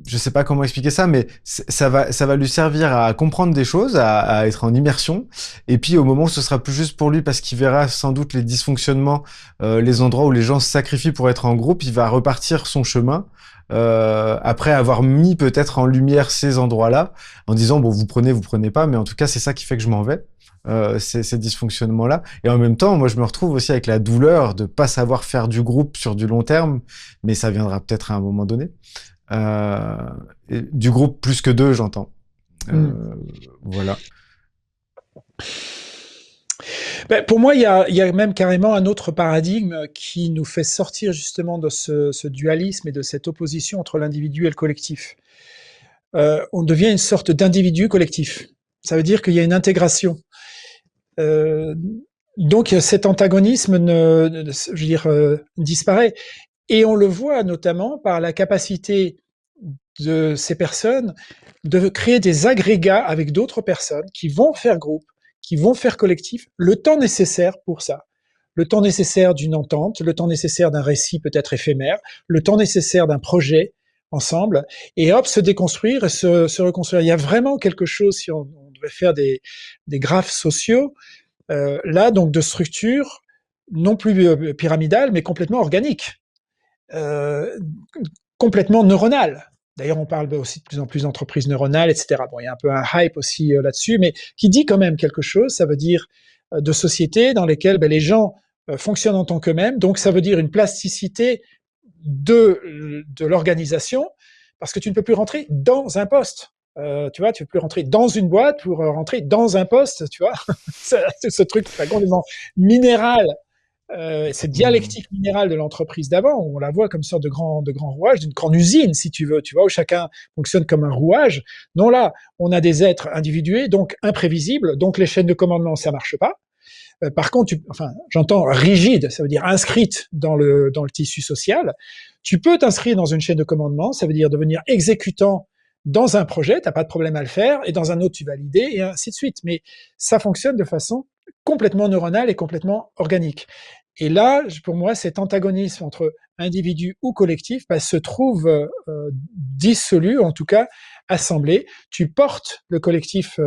je sais pas comment expliquer ça, mais ça va lui servir à comprendre des choses, à être en immersion. Et puis au moment où ce sera plus juste pour lui, parce qu'il verra sans doute les dysfonctionnements, les endroits où les gens se sacrifient pour être en groupe, il va repartir son chemin. Après avoir mis peut-être en lumière ces endroits-là, en disant bon, vous prenez pas, mais en tout cas c'est ça qui fait que je m'en vais. Ces dysfonctionnements-là. Et en même temps, moi, je me retrouve aussi avec la douleur de pas savoir faire du groupe sur du long terme, mais ça viendra peut-être à un moment donné. Du groupe plus que deux, j'entends. Voilà. Ben, pour moi, il y a même carrément un autre paradigme qui nous fait sortir justement de ce dualisme et de cette opposition entre l'individu et le collectif. On devient une sorte d'individu collectif. Ça veut dire qu'il y a une intégration. Euh, donc cet antagonisme je veux dire, disparaît. Et on le voit notamment par la capacité de ces personnes de créer des agrégats avec d'autres personnes qui vont faire groupe, qui vont faire collectif, le temps nécessaire pour ça. Le temps nécessaire d'une entente, le temps nécessaire d'un récit peut-être éphémère, le temps nécessaire d'un projet ensemble, et hop, se déconstruire et se reconstruire. Il y a vraiment quelque chose, si on devait faire des graphes sociaux, là, donc de structure non plus pyramidale, mais complètement organique, euh, complètement neuronale. D'ailleurs, on parle aussi de plus en plus d'entreprises neuronales, etc. Bon, il y a un peu un hype aussi là-dessus, mais qui dit quand même quelque chose. Ça veut dire de sociétés dans lesquelles les gens fonctionnent en tant qu'eux-mêmes. Donc, ça veut dire une plasticité de l'organisation, parce que tu ne peux plus rentrer dans un poste. Tu vois, tu ne peux plus rentrer dans une boîte pour rentrer dans un poste, tu vois. Ce truc complètement minéral, cette Hmm. dialectique minérale de l'entreprise d'avant, on la voit comme une sorte de grand rouage, d'une grande usine, si tu veux, tu vois, où chacun fonctionne comme un rouage. Non, là, on a des êtres individués, donc imprévisibles, donc les chaînes de commandement, ça marche pas. Par contre, enfin, j'entends rigide, ça veut dire inscrite dans le tissu social. Tu peux t'inscrire dans une chaîne de commandement, ça veut dire devenir exécutant dans un projet, t'as pas de problème à le faire, et dans un autre, tu valides, et ainsi de suite. Mais ça fonctionne de façon complètement neuronale et complètement organique. Et là, pour moi, cet antagonisme entre individu ou collectif se trouve dissolu, en tout cas assemblé. Tu portes le collectif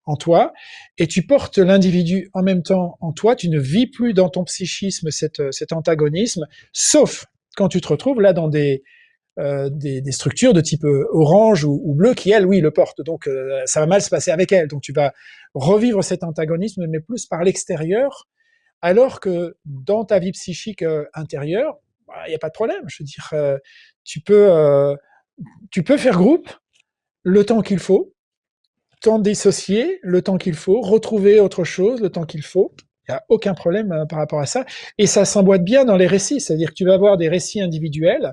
en toi et tu portes l'individu en même temps en toi. Tu ne vis plus dans ton psychisme cet antagonisme, sauf quand tu te retrouves là dans des structures de type orange ou bleu qui, elles, oui, le portent. Donc, ça va mal se passer avec elles. Donc, tu vas revivre cet antagonisme, mais plus par l'extérieur, alors que dans ta vie psychique intérieure, il n'y a pas de problème. Je veux dire, tu peux, euh, tu peux faire groupe le temps qu'il faut, t'en dissocier le temps qu'il faut, retrouver autre chose le temps qu'il faut. Il n'y a aucun problème par rapport à ça. Et ça s'emboîte bien dans les récits. C'est-à-dire que tu vas avoir des récits individuels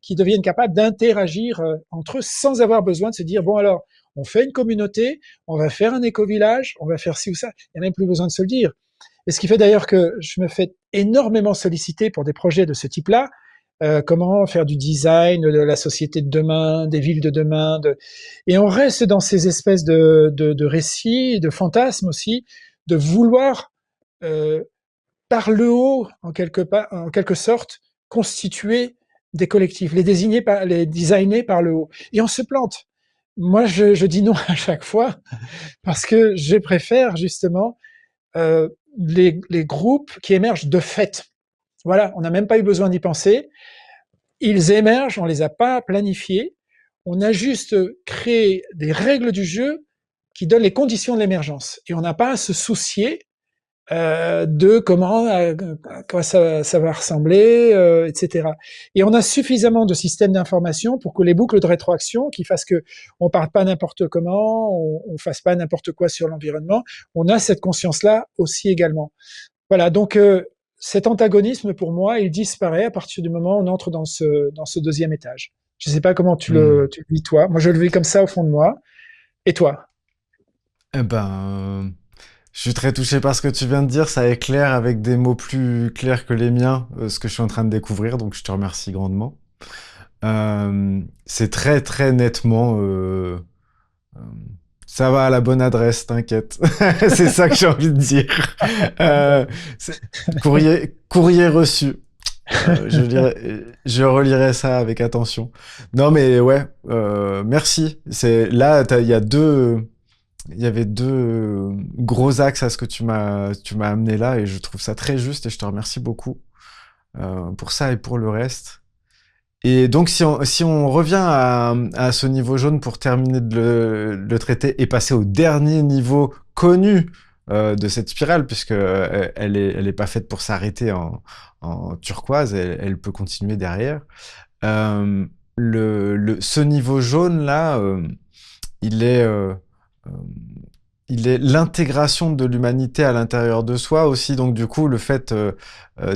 qui deviennent capables d'interagir entre eux sans avoir besoin de se dire, bon alors, on fait une communauté, on va faire un éco-village, on va faire ci ou ça. Il n'y a même plus besoin de se le dire. Et ce qui fait d'ailleurs que je me fais énormément solliciter pour des projets de ce type-là. Comment faire du design de la société de demain, des villes de demain. Et on reste dans ces espèces de récits, de fantasmes aussi, de vouloir, euh, par le haut, en quelque sorte, constituer des collectifs, les designer par le haut. Et on se plante. Moi, je dis non à chaque fois parce que je préfère justement euh, les groupes qui émergent de fait. Voilà, on n'a même pas eu besoin d'y penser. Ils émergent, on les a pas planifiés. On a juste créé des règles du jeu qui donnent les conditions de l'émergence. Et on n'a pas à se soucier de à quoi ça va ressembler, etc. Et on a suffisamment de systèmes d'information pour que les boucles de rétroaction, qui fassent que on parte pas n'importe comment, on fasse pas n'importe quoi sur l'environnement, on a cette conscience-là aussi également. Voilà, donc cet antagonisme, pour moi, il disparaît à partir du moment où on entre dans ce deuxième étage. Je ne sais pas comment Hmm. tu le vis, toi. Moi, je le vis comme ça au fond de moi. Et toi? Eh ben, je suis très touché par ce que tu viens de dire. Ça éclaire avec des mots plus clairs que les miens, ce que je suis en train de découvrir. Donc, je te remercie grandement. C'est très, très nettement. Euh, Ça va à la bonne adresse, t'inquiète. C'est ça que j'ai envie de dire. Euh, c'est- courrier reçu. Je relirai ça avec attention. Non, mais ouais, merci. Il y avait deux gros axes à ce que tu m'as amené là, et je trouve ça très juste, et je te remercie beaucoup pour ça et pour le reste. Et donc, si on revient à ce niveau jaune pour terminer de le traiter et passer au dernier niveau connu de cette spirale, puisque elle est pas faite pour s'arrêter en turquoise, elle peut continuer derrière. Euh, ce niveau jaune là, il est il est l'intégration de l'humanité à l'intérieur de soi aussi. Donc du coup, le fait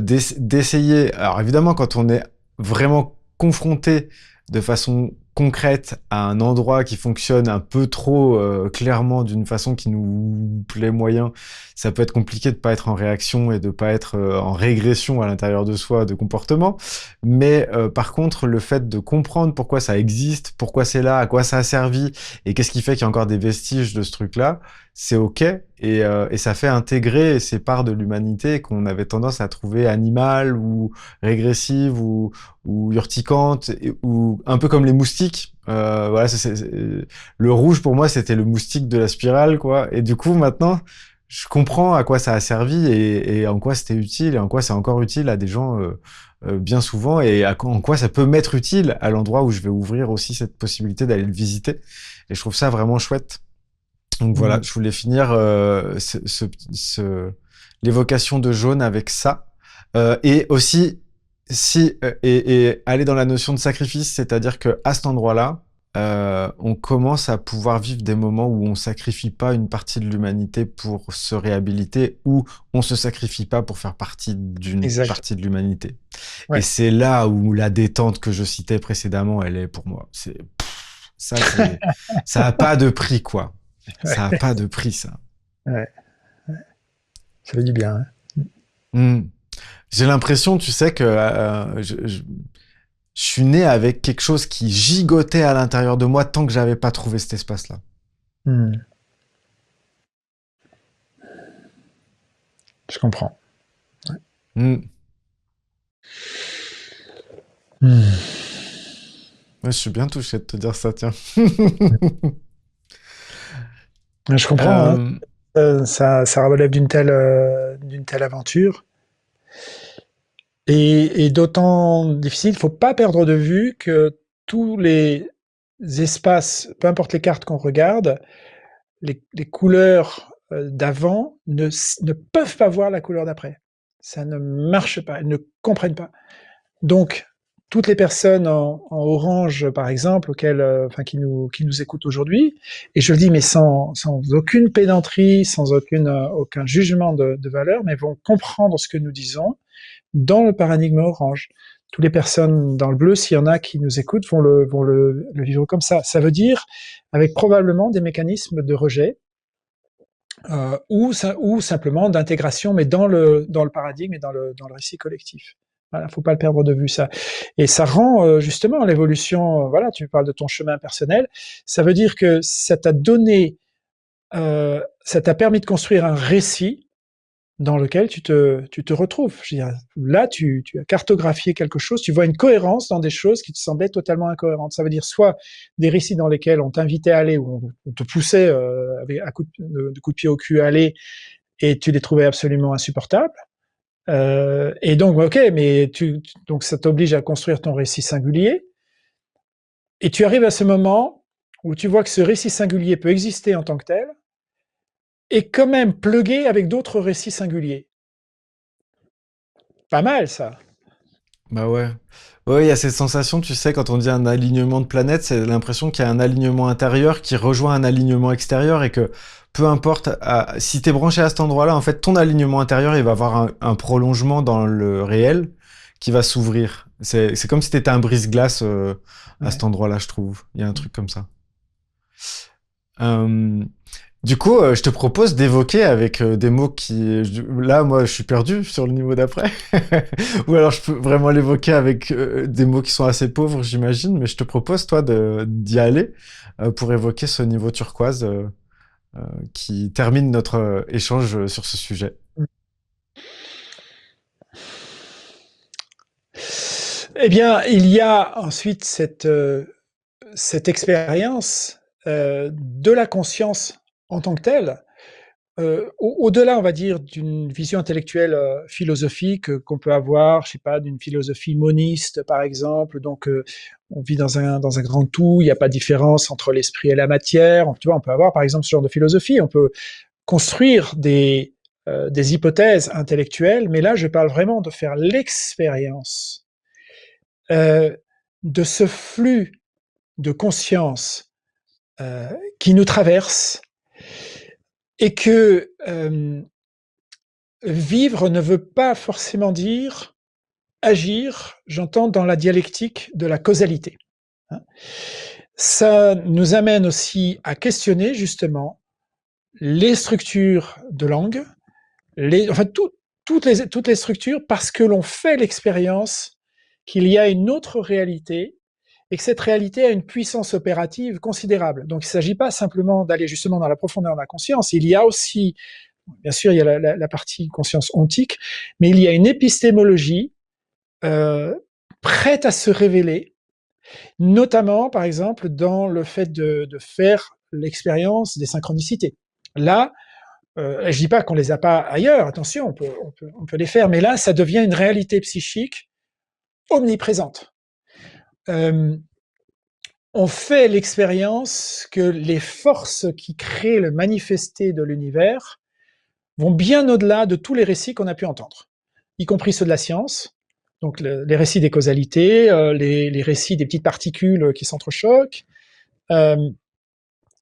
d'essayer. Alors évidemment, quand on est vraiment confronté de façon concrète à un endroit qui fonctionne un peu trop clairement d'une façon qui nous plaît moyen, ça peut être compliqué de pas être en réaction et de pas être en régression à l'intérieur de soi de comportement. Mais par contre, le fait de comprendre pourquoi ça existe, pourquoi c'est là, à quoi ça a servi et qu'est-ce qui fait qu'il y a encore des vestiges de ce truc-là, c'est ok et ça fait intégrer ces parts de l'humanité qu'on avait tendance à trouver animales ou régressives ou urticantes ou un peu comme les moustiques. Voilà, le rouge pour moi c'était le moustique de la spirale quoi. Et du coup maintenant je comprends à quoi ça a servi et en quoi c'était utile et en quoi c'est encore utile à des gens bien souvent et en quoi ça peut m'être utile à l'endroit où je vais ouvrir aussi cette possibilité d'aller le visiter. Et je trouve ça vraiment chouette. Donc voilà, Mmh. je voulais finir l'évocation de jaune avec ça. Et aussi, et aller dans la notion de sacrifice, c'est-à-dire que à cet endroit-là, on commence à pouvoir vivre des moments où on sacrifie pas une partie de l'humanité pour se réhabiliter, ou on se sacrifie pas pour faire partie d'une Exact. partie de l'humanité. Et Ouais. c'est là où la détente que je citais précédemment, elle est pour moi. C'est, ça a pas de prix, quoi. Ça a Ouais. pas de prix, ça. Ouais. Ça fait du bien, hein. Hmm. J'ai l'impression, tu sais, que je suis né avec quelque chose qui gigotait à l'intérieur de moi tant que j'avais pas trouvé cet espace-là. Mmh. Je comprends. Hmm. Mmh. Ouais, je suis bien touché de te dire ça, tiens. Je comprends, hein. Euh, Ça relève d'une telle aventure et d'autant difficile. Il ne faut pas perdre de vue que tous les espaces, peu importe les cartes qu'on regarde, les couleurs d'avant ne peuvent pas voir la couleur d'après. Ça ne marche pas, elles ne comprennent pas. Donc, toutes les personnes en orange, par exemple, enfin, qui nous écoutent aujourd'hui, et je le dis, mais sans aucune pédanterie, sans aucun jugement de valeur, mais vont comprendre ce que nous disons dans le paradigme orange. Toutes les personnes dans le bleu, s'il y en a qui nous écoutent, vont le vivre comme ça. Ça veut dire avec probablement des mécanismes de rejet ou simplement d'intégration, mais dans le paradigme et dans le récit collectif. Voilà, faut pas le perdre de vue ça. Et ça rend justement l'évolution. Voilà, tu parles de ton chemin personnel. Ça veut dire que ça t'a permis de construire un récit dans lequel tu te retrouves. Je veux dire, là, tu as cartographié quelque chose, tu vois une cohérence dans des choses qui te semblaient totalement incohérentes. Ça veut dire soit des récits dans lesquels on t'invitait à aller, ou on te poussait avec un coup de pied au cul à aller, et tu les trouvais absolument insupportables. Et donc, ok, mais donc ça t'oblige à construire ton récit singulier, et tu arrives à ce moment où tu vois que ce récit singulier peut exister en tant que tel, et quand même pluguer avec d'autres récits singuliers. Pas mal ça. Bah ouais. Ouais, il y a cette sensation, tu sais, quand on dit un alignement de planètes, c'est l'impression qu'il y a un alignement intérieur qui rejoint un alignement extérieur et que peu importe, si t'es branché à cet endroit-là, en fait, ton alignement intérieur, il va avoir un prolongement dans le réel qui va s'ouvrir. C'est comme si t'étais un brise-glace à cet Ouais. endroit-là, je trouve. Il y a un truc comme ça. Euh, du coup, je te propose d'évoquer avec des mots qui... Là, moi, je suis perdu sur le niveau d'après. Ou alors, je peux vraiment l'évoquer avec des mots qui sont assez pauvres, j'imagine. Mais je te propose, toi, d'y aller pour évoquer ce niveau turquoise qui termine notre échange sur ce sujet. Eh bien, il y a ensuite cette expérience de la conscience en tant que telle, au-delà, on va dire, d'une vision intellectuelle philosophique qu'on peut avoir, je sais pas, d'une philosophie moniste, par exemple. Donc, on vit dans un grand tout, il n'y a pas de différence entre l'esprit et la matière. Tu vois, on peut avoir, par exemple, ce genre de philosophie. On peut construire des hypothèses intellectuelles, mais là, je parle vraiment de faire l'expérience euh, de ce flux de conscience qui nous traverse et que vivre ne veut pas forcément dire agir, j'entends dans la dialectique de la causalité. Hein. Ça nous amène aussi à questionner justement les structures de langue, enfin toutes les structures, parce que l'on fait l'expérience qu'il y a une autre réalité et que cette réalité a une puissance opérative considérable. Donc il ne s'agit pas simplement d'aller justement dans la profondeur de la conscience, il y a aussi, bien sûr, il y a la partie conscience ontique, mais il y a une épistémologie euh, prête à se révéler, notamment, par exemple, dans le fait de faire l'expérience des synchronicités. Là, je dis pas qu'on les a pas ailleurs, attention, on peut les faire, mais là, ça devient une réalité psychique omniprésente. Euh, on fait l'expérience que les forces qui créent le manifesté de l'univers vont bien au-delà de tous les récits qu'on a pu entendre, y compris ceux de la science, donc les récits des causalités, les récits des petites particules qui s'entrechoquent, euh,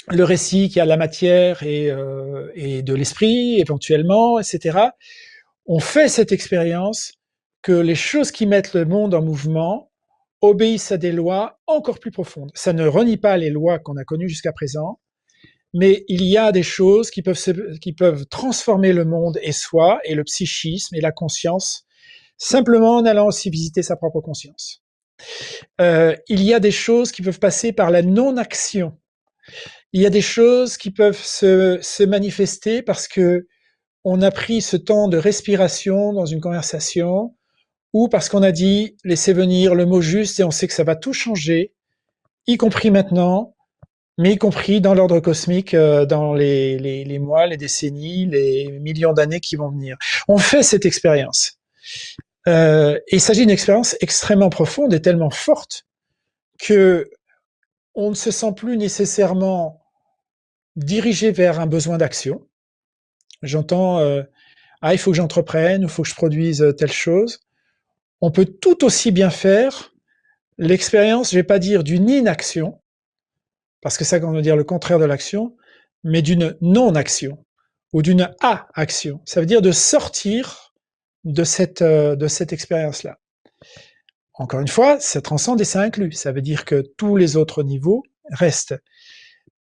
le récit qui a de la matière et de l'esprit, éventuellement, etc. On fait cette expérience que les choses qui mettent le monde en mouvement obéissent à des lois encore plus profondes. Ça ne renie pas les lois qu'on a connues jusqu'à présent, mais il y a des choses qui peuvent transformer le monde et soi, et le psychisme et la conscience, simplement en allant aussi visiter sa propre conscience. Il y a des choses qui peuvent passer par la non-action. Il y a des choses qui peuvent se manifester parce que on a pris ce temps de respiration dans une conversation, ou parce qu'on a dit laissez venir le mot juste et on sait que ça va tout changer, y compris maintenant, mais y compris dans l'ordre cosmique, dans les mois, les décennies, les millions d'années qui vont venir. On fait cette expérience. Et il s'agit d'une expérience extrêmement profonde et tellement forte que on ne se sent plus nécessairement dirigé vers un besoin d'action. J'entends ah, il faut que j'entreprenne, il faut que je produise telle chose. On peut tout aussi bien faire l'expérience, je vais pas dire d'une inaction, parce que ça, on veut dire le contraire de l'action, mais d'une non-action ou d'une a-action. Ça veut dire de sortir de cette expérience-là. Encore une fois, ça transcende et ça inclut. Ça veut dire que tous les autres niveaux restent.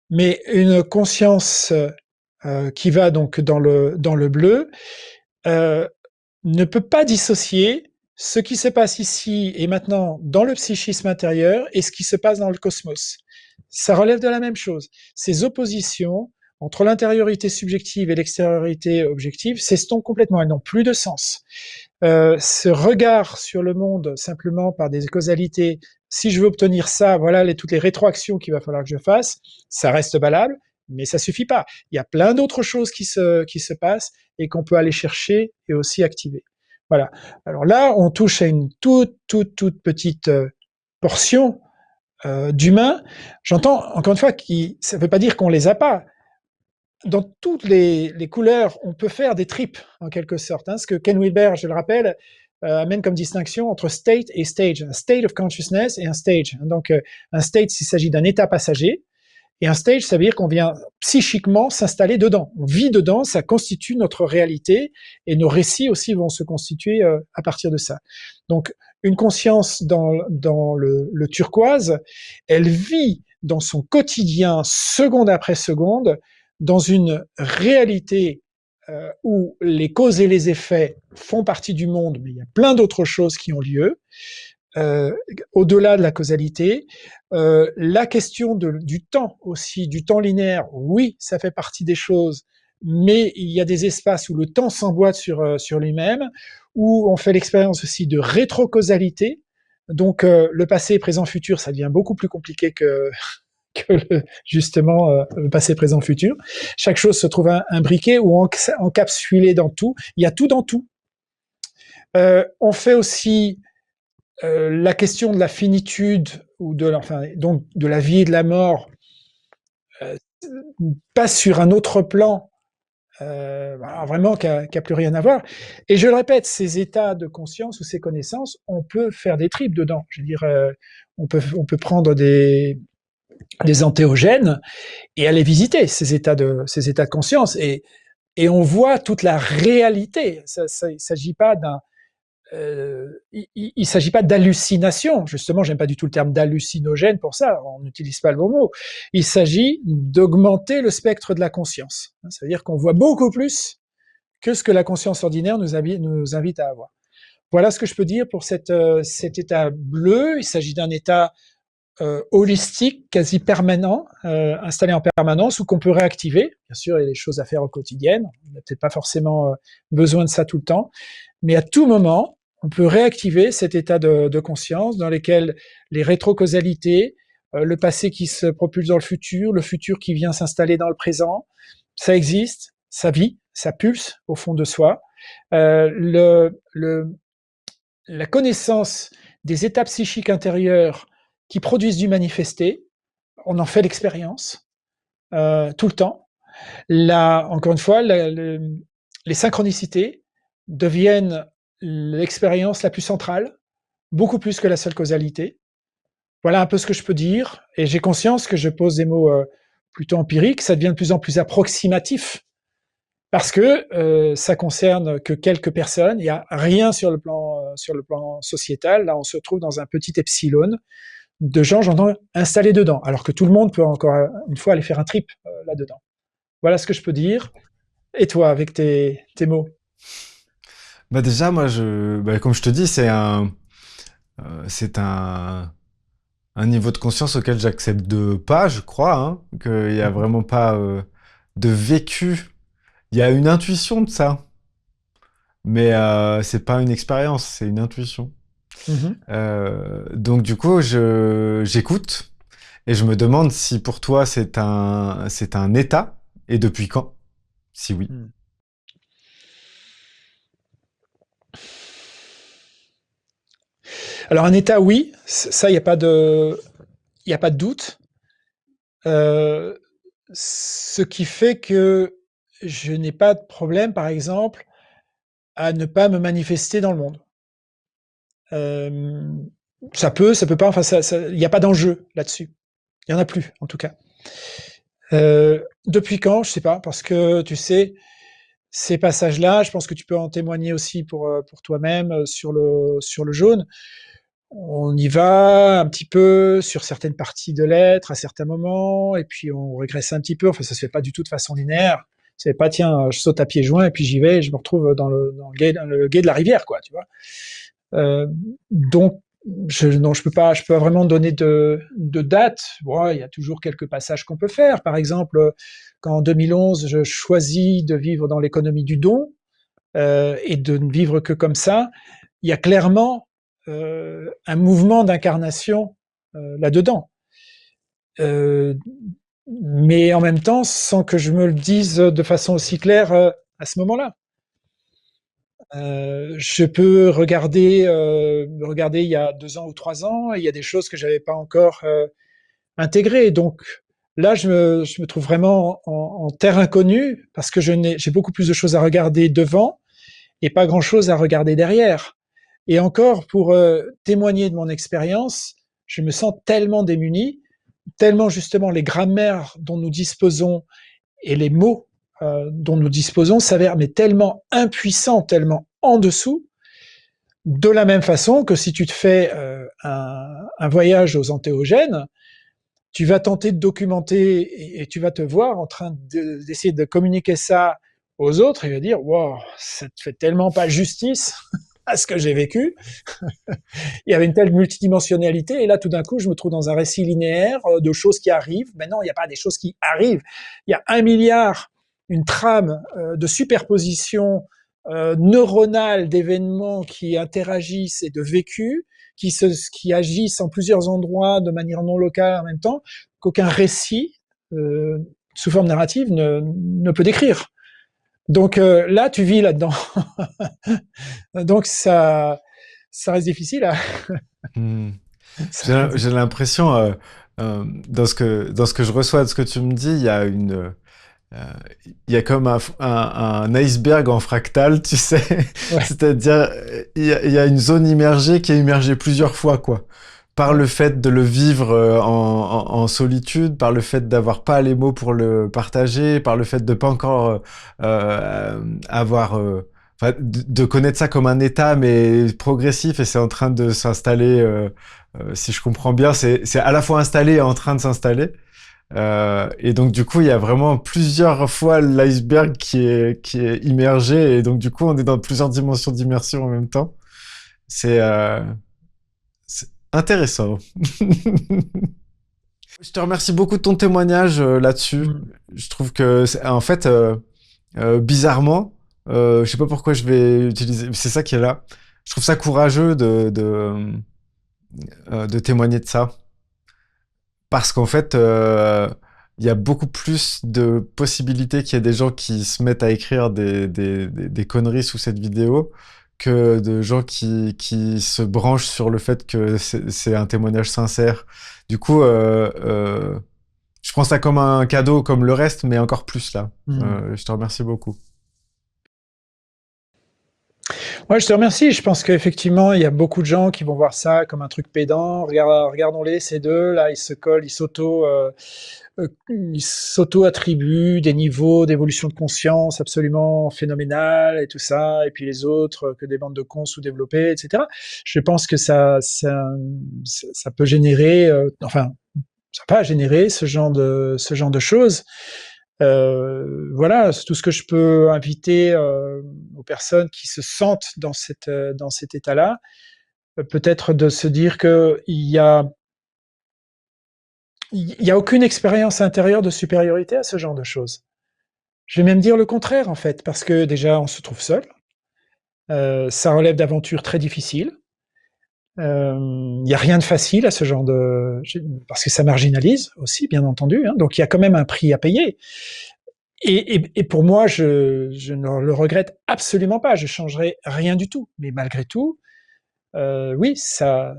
Mais une conscience qui va donc dans le bleu ne peut pas dissocier ce qui se passe ici et maintenant dans le psychisme intérieur et ce qui se passe dans le cosmos. Ça relève de la même chose. Ces oppositions entre l'intériorité subjective et l'extériorité objective s'estompent complètement, elles n'ont plus de sens. Ce regard sur le monde simplement par des causalités, si je veux obtenir ça, voilà toutes les rétroactions qu'il va falloir que je fasse, ça reste valable, mais ça suffit pas. Il y a plein d'autres choses qui se passent et qu'on peut aller chercher et aussi activer. Voilà. Alors là, on touche à une toute petite portion d'humains. J'entends encore une fois ça ne veut pas dire qu'on les a pas. Dans toutes les couleurs, on peut faire des tripes, en quelque sorte. Ce que Ken Wilber, je le rappelle, amène comme distinction entre state et stage. Un state of consciousness et un stage. Donc, un state, il s'agit d'un état passager. Et un stage, ça veut dire qu'on vient psychiquement s'installer dedans. On vit dedans, ça constitue notre réalité, et nos récits aussi vont se constituer à partir de ça. Donc, une conscience dans le turquoise, elle vit dans son quotidien, seconde après seconde, dans une réalité où les causes et les effets font partie du monde, mais il y a plein d'autres choses qui ont lieu, au-delà de la causalité. La question du temps aussi, du temps linéaire, oui, ça fait partie des choses, mais il y a des espaces où le temps s'emboîte sur lui-même, où on fait l'expérience aussi de rétrocausalité. Donc le passé, présent, futur, ça devient beaucoup plus compliqué que justement le passé, présent, futur. Chaque chose se trouve imbriquée ou encapsulée dans tout. Il y a tout dans tout. On fait aussi la question de la finitude ou donc de la vie et de la mort passe sur un autre plan, vraiment qui a plus rien à voir. Et je le répète, ces états de conscience ou ces connaissances, on peut faire des tripes dedans. Je veux dire, on peut prendre des antéogènes, et à les visiter, ces états de conscience. Et on voit toute la réalité. Il s'agit pas il s'agit pas d'hallucination. Justement, j'aime pas du tout le terme d'hallucinogène pour ça. On n'utilise pas le bon mot. Il s'agit d'augmenter le spectre de la conscience. Ça veut dire qu'on voit beaucoup plus que ce que la conscience ordinaire nous invite à avoir. Voilà ce que je peux dire pour cet état bleu. Il s'agit d'un état holistique, quasi permanent, installé en permanence, ou qu'on peut réactiver. Bien sûr, il y a des choses à faire au quotidien. On n'a peut-être pas forcément besoin de ça tout le temps, mais à tout moment, on peut réactiver cet état de conscience dans lequel les rétrocausalités, le passé qui se propulse dans le futur qui vient s'installer dans le présent, ça existe, ça vit, ça pulse au fond de soi. La connaissance des états psychiques intérieures qui produisent du manifesté, on en fait l'expérience tout le temps. Là, encore une fois, les synchronicités deviennent l'expérience la plus centrale, beaucoup plus que la seule causalité. Voilà un peu ce que je peux dire, et j'ai conscience que je pose des mots plutôt empiriques, ça devient de plus en plus approximatif, parce que ça concerne que quelques personnes, il n'y a rien sur le plan sociétal, là on se trouve dans un petit epsilon de gens, j'entends, installés dedans, alors que tout le monde peut encore une fois aller faire un trip là-dedans. Voilà ce que je peux dire. Et toi, avec tes mots? Bah déjà, moi, comme je te dis, c'est un niveau de conscience auquel j'accepte pas, je crois, hein, qu'il y a Mhm. vraiment pas de vécu. Il y a une intuition de ça, mais c'est pas une expérience, c'est une intuition. Mhm. Donc du coup, j'écoute et je me demande si pour toi c'est un état et depuis quand, si oui. Mhm. Alors un état, oui, ça, il n'y a pas il a pas de doute. Euh, Ce qui fait que je n'ai pas de problème, par exemple, à ne pas me manifester dans le monde. Euh, ça peut pas, enfin, il n'y a pas d'enjeu là-dessus. Il y en a plus, en tout cas. Depuis quand, je sais pas, parce que tu sais, ces passages-là, je pense que tu peux en témoigner aussi pour toi-même sur le jaune. On y va un petit peu sur certaines parties de l'être à certains moments, et puis on régresse un petit peu. Enfin, ça se fait pas du tout de façon linéaire. C'est pas tiens, je saute à pieds joints et puis j'y vais, et je me retrouve dans le gué de la rivière, quoi, tu vois. Donc non, je peux pas vraiment donner de date. Bon, il y a toujours quelques passages qu'on peut faire. Par exemple, quand en 2011, je choisis de vivre dans l'économie du don et de ne vivre que comme ça, il y a clairement un mouvement d'incarnation là-dedans. Euh, mais en même temps, sans que je me le dise de façon aussi claire à ce moment-là. Je peux regarder il y a 2 ans ou 3 ans, et il y a des choses que j'avais pas encore intégrées. Donc là, je me trouve vraiment en terre inconnue parce que j'ai beaucoup plus de choses à regarder devant et pas grand-chose à regarder derrière. Et encore, pour témoigner de mon expérience, je me sens tellement démuni, tellement justement les grammaires dont nous disposons et les mots dont nous disposons s'avèrent mais tellement impuissants, tellement en dessous, de la même façon que si tu te fais un voyage aux antéogènes, tu vas tenter de documenter et tu vas te voir en train d'essayer de communiquer ça aux autres et vas dire wow, ça te fait tellement pas justice à ce que j'ai vécu. Il y avait une telle multidimensionnalité et là tout d'un coup je me trouve dans un récit linéaire de choses qui arrivent. Mais non, il n'y a pas des choses qui arrivent. Il y a 1 milliard, une trame de superposition neuronale d'événements qui interagissent et de vécus qui agissent en plusieurs endroits de manière non locale en même temps qu'aucun récit sous forme narrative ne peut décrire. Donc là, tu vis là-dedans. Donc ça reste difficile à, Hmm. ça reste J'ai difficile. l'impression, dans ce que je reçois de ce que tu me dis, euh, il y a comme un iceberg en fractal, tu sais. Ouais. C'est-à-dire, il y a une zone immergée qui est immergée plusieurs fois, quoi. par Ouais. le fait de le vivre en solitude, par le fait d'avoir pas les mots pour le partager, par le fait de pas encore avoir, enfin, de connaître ça comme un état mais progressif et c'est en train de s'installer. Si je comprends bien, c'est à la fois installé et en train de s'installer. Et donc du coup, il y a vraiment plusieurs fois l'iceberg qui est immergé et donc du coup, on est dans plusieurs dimensions d'immersion en même temps. C'est c'est intéressant. Je te remercie beaucoup de ton témoignage là-dessus. Mm. Je trouve que, en fait, bizarrement, je sais pas pourquoi je vais utiliser, c'est ça qui est là. Je trouve ça courageux de témoigner de ça. Parce qu'en fait, il y a beaucoup plus de possibilités qu'il y ait des gens qui se mettent à écrire des conneries sous cette vidéo que de gens qui se branchent sur le fait que c'est un témoignage sincère. Du coup, je prends ça comme un cadeau, comme le reste, mais encore plus là. Mm. Je te remercie beaucoup. Ouais, je te remercie. Je pense qu'effectivement, il y a beaucoup de gens qui vont voir ça comme un truc pédant. Regardons-les, ces deux, là, ils se collent, ils s'auto-attribuent des niveaux d'évolution de conscience absolument phénoménal et tout ça, et puis les autres, que des bandes de cons sous-développés, etc. Je pense que ça peut générer, enfin, ça va générer ce genre de choses. Voilà, c'est tout ce que je peux inviter aux personnes qui se sentent dans cet état-là, peut-être de se dire que il y a aucune expérience intérieure de supériorité à ce genre de choses. Je vais même dire le contraire en fait, parce que déjà on se trouve seul, ça relève d'aventures très difficiles. Il y a rien de facile à ce genre de, parce que ça marginalise aussi, bien entendu. Hein, donc il y a quand même un prix à payer. Et pour moi, je ne le regrette absolument pas. Je changerai rien du tout. Mais malgré tout, oui, ça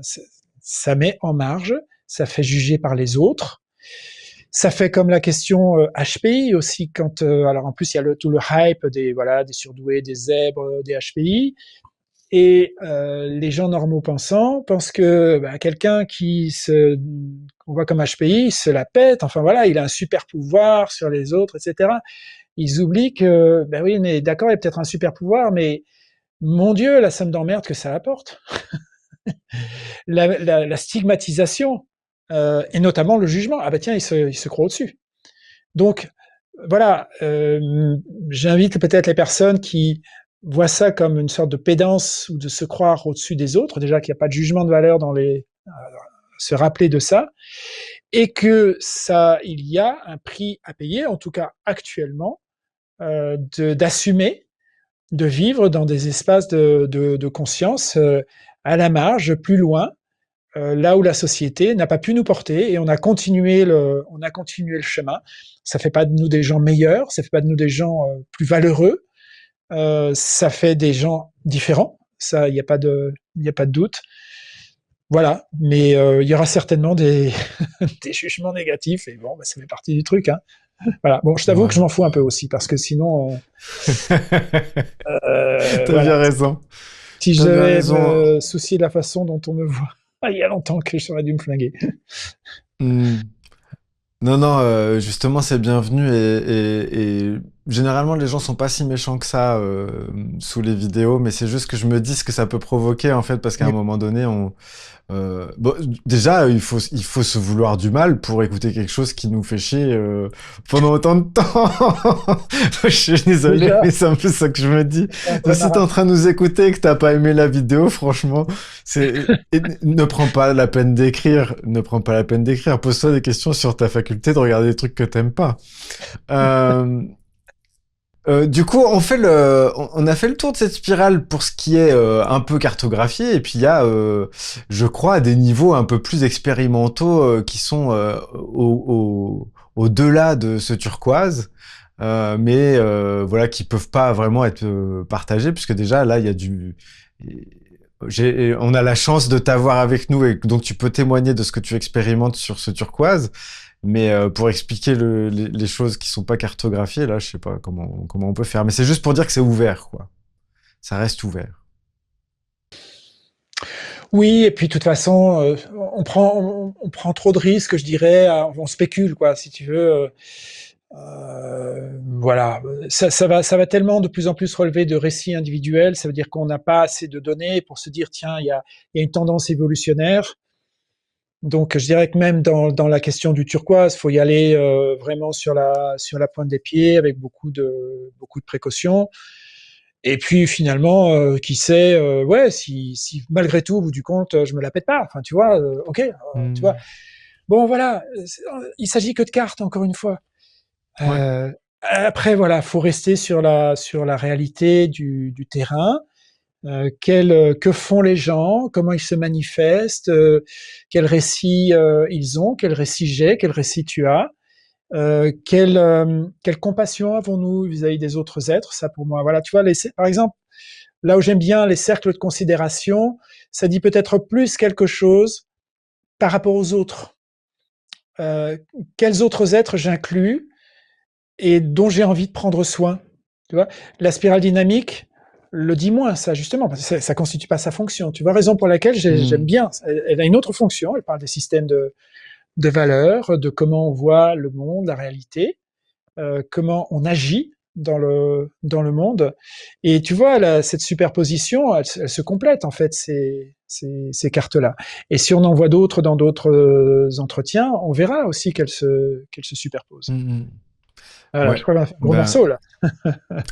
met en marge, ça fait juger par les autres. Ça fait comme la question HPI aussi. Quand alors en plus il y a tout le hype des voilà des surdoués, des zèbres, des HPI. Et les gens normaux pensent que bah, quelqu'un qu'on voit comme HPI, il se la pète. Enfin voilà, il a un super pouvoir sur les autres, etc. Ils oublient que, ben oui, mais d'accord, il y a peut-être un super pouvoir, mais mon Dieu, la somme d'emmerde que ça apporte, la stigmatisation et notamment le jugement. Ah ben tiens, il se croit au-dessus. Donc voilà, j'invite peut-être les personnes qui voient ça comme une sorte de pédance ou de se croire au-dessus des autres, déjà qu'il n'y a pas de jugement de valeur dans les se rappeler de ça, et que ça, il y a un prix à payer, en tout cas actuellement, d'assumer de vivre dans des espaces de conscience à la marge, plus loin, là où la société n'a pas pu nous porter et on a continué le chemin. Ça fait pas de nous des gens meilleurs, ça fait pas de nous des gens plus valeureux, ça fait des gens différents. Ça, il y a pas de doute. Voilà, mais il y aura certainement des, des jugements négatifs et bon, bah, ça fait partie du truc. Hein. Voilà. Bon, je t'avoue que je Ouais. m'en fous un peu aussi parce que sinon, T'as bien voilà, raison. si je T'as bien devais raison. me soucier de la façon dont on me voit, il y a longtemps que j'aurais dû me flinguer. Hmm. Non, non, justement, c'est bienvenu et généralement, les gens sont pas si méchants que ça sous les vidéos, mais c'est juste que je me dis ce que ça peut provoquer, en fait, parce qu'à un Oui, moment donné, bon, déjà, il faut se vouloir du mal pour écouter quelque chose qui nous fait chier pendant autant de temps. Je suis désolé, déjà, mais c'est un peu ça que je me dis. c'est un peu Si t'es en narratif. train de nous écouter et que t'as pas aimé la vidéo, franchement, ne prends pas la peine d'écrire. Ne prends pas la peine d'écrire. Pose-toi des questions sur ta faculté de regarder des trucs que t'aimes pas. Euh, du coup, on a fait le tour de cette spirale pour ce qui est un peu cartographié, et puis il y a, je crois, des niveaux un peu plus expérimentaux qui sont au-delà de ce turquoise, mais voilà, qui peuvent pas vraiment être partagés, puisque déjà là, il y a on a la chance de t'avoir avec nous, et donc tu peux témoigner de ce que tu expérimentes sur ce turquoise. Mais pour expliquer les choses qui sont pas cartographiées, là, je sais pas comment on peut faire. Mais c'est juste pour dire que c'est ouvert, quoi. Ça reste ouvert. Oui, et puis de toute façon, on prend trop de risques, je dirais, on spécule, quoi, si tu veux. Voilà, ça va tellement de plus en plus relever de récits individuels, ça veut dire qu'on n'a pas assez de données pour se dire, tiens, il y a une tendance évolutionnaire. Donc, je dirais que même dans la question du turquoise, faut y aller vraiment sur la pointe des pieds, avec beaucoup de précautions. Et puis finalement, qui sait, ouais, si malgré tout, au bout du compte, je me la pète pas. Enfin, tu vois, ok, tu vois. Hmm. Bon, voilà, il s'agit que de cartes, encore une fois. Ouais. Après, voilà, faut rester sur la réalité du terrain. Que font les gens, comment ils se manifestent, quels récits ils ont, quels récits j'ai, quels récits tu as, quelle compassion avons-nous vis-à-vis des autres êtres, ça pour moi, voilà, tu vois, par exemple, là où j'aime bien les cercles de considération, ça dit peut-être plus quelque chose par rapport aux autres. Euh, Quels autres êtres j'inclus et dont j'ai envie de prendre soin. Tu vois, la spirale dynamique le dit moins, ça justement, parce que ça constitue pas sa fonction. Tu vois, raison pour laquelle j'aime Hmm. bien. Elle a une autre fonction. Elle parle des systèmes de valeurs, de comment on voit le monde, la réalité, comment on agit dans le monde. Et tu vois, cette superposition, elle se complète en fait ces cartes-là. Et si on en voit d'autres dans d'autres entretiens, on verra aussi qu'elles se superposent. Hmm. Voilà, je Ouais. crois qu'on a fait un gros Ben, morceau là.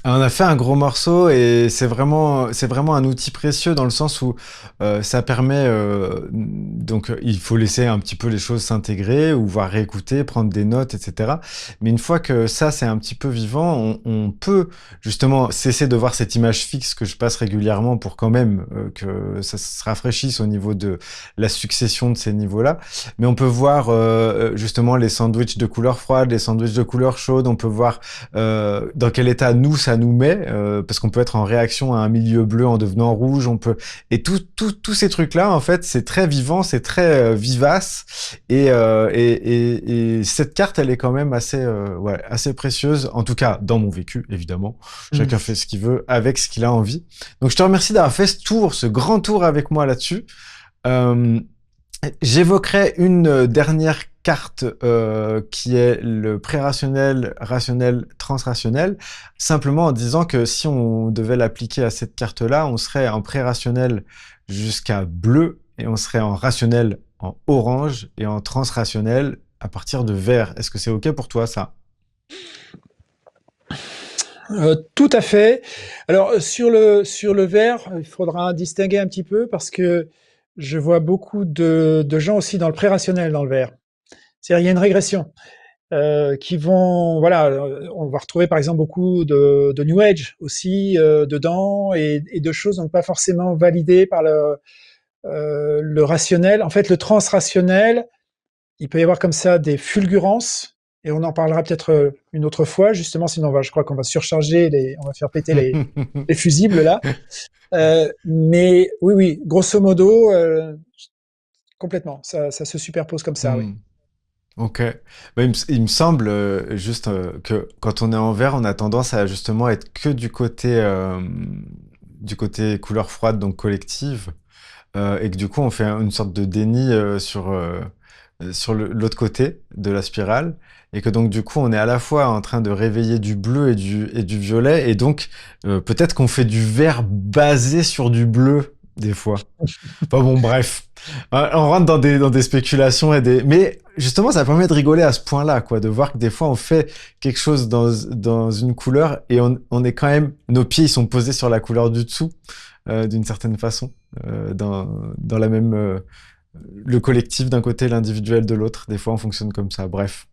on a fait un gros morceau et c'est vraiment un outil précieux dans le sens où ça permet donc il faut laisser un petit peu les choses s'intégrer ou voir réécouter, prendre des notes, etc. Mais une fois que ça c'est un petit peu vivant, on peut justement cesser de voir cette image fixe que je passe régulièrement pour quand même que ça se rafraîchisse au niveau de la succession de ces niveaux-là. Mais on peut voir justement les sandwichs de couleur froide, les sandwichs de couleur chaude, on peut voir dans quel état nous ça nous met, parce qu'on peut être en réaction à un milieu bleu en devenant rouge, on peut et tous ces trucs là en fait c'est très vivant, c'est très vivace et cette carte elle est quand même assez ouais assez précieuse en tout cas dans mon vécu évidemment. Mm. Chacun fait ce qu'il veut avec ce qu'il a envie. Donc je te remercie d'avoir fait ce tour, ce grand tour avec moi là-dessus. Euh, J'évoquerai une dernière carte qui est le pré-rationnel, rationnel, transrationnel, simplement en disant que si on devait l'appliquer à cette carte-là, on serait en pré-rationnel jusqu'à bleu et on serait en rationnel en orange et en transrationnel à partir de vert. Est-ce que c'est OK pour toi ça? Tout à fait. Alors sur le vert, il faudra distinguer un petit peu parce que je vois beaucoup de gens aussi dans le pré-rationnel dans le vert. C'est-à-dire il y a une régression qui vont, voilà, on va retrouver par exemple beaucoup de New Age aussi dedans et de choses donc pas forcément validées par le rationnel. En fait, le transrationnel, il peut y avoir comme ça des fulgurances, et on en parlera peut-être une autre fois, justement, sinon je crois qu'on va surcharger, on va faire péter les fusibles là. Mais oui, oui, grosso modo, complètement, ça se superpose comme ça, oui. Hmm. Ok. Bah, il me semble juste que quand on est en vert, on a tendance à justement être que du côté couleur froide, donc collective, et que du coup on fait une sorte de déni sur l'autre côté de la spirale, et que donc du coup on est à la fois en train de réveiller du bleu et du violet, et donc peut-être qu'on fait du vert basé sur du bleu des fois. Enfin bon, bref. On rentre dans des spéculations mais justement, ça permet de rigoler à ce point-là, quoi, de voir que des fois, on fait quelque chose dans une couleur et on est quand même, nos pieds, ils sont posés sur la couleur du dessous, d'une certaine façon, dans la même, le collectif d'un côté, l'individuel de l'autre. Des fois, on fonctionne comme ça. Bref.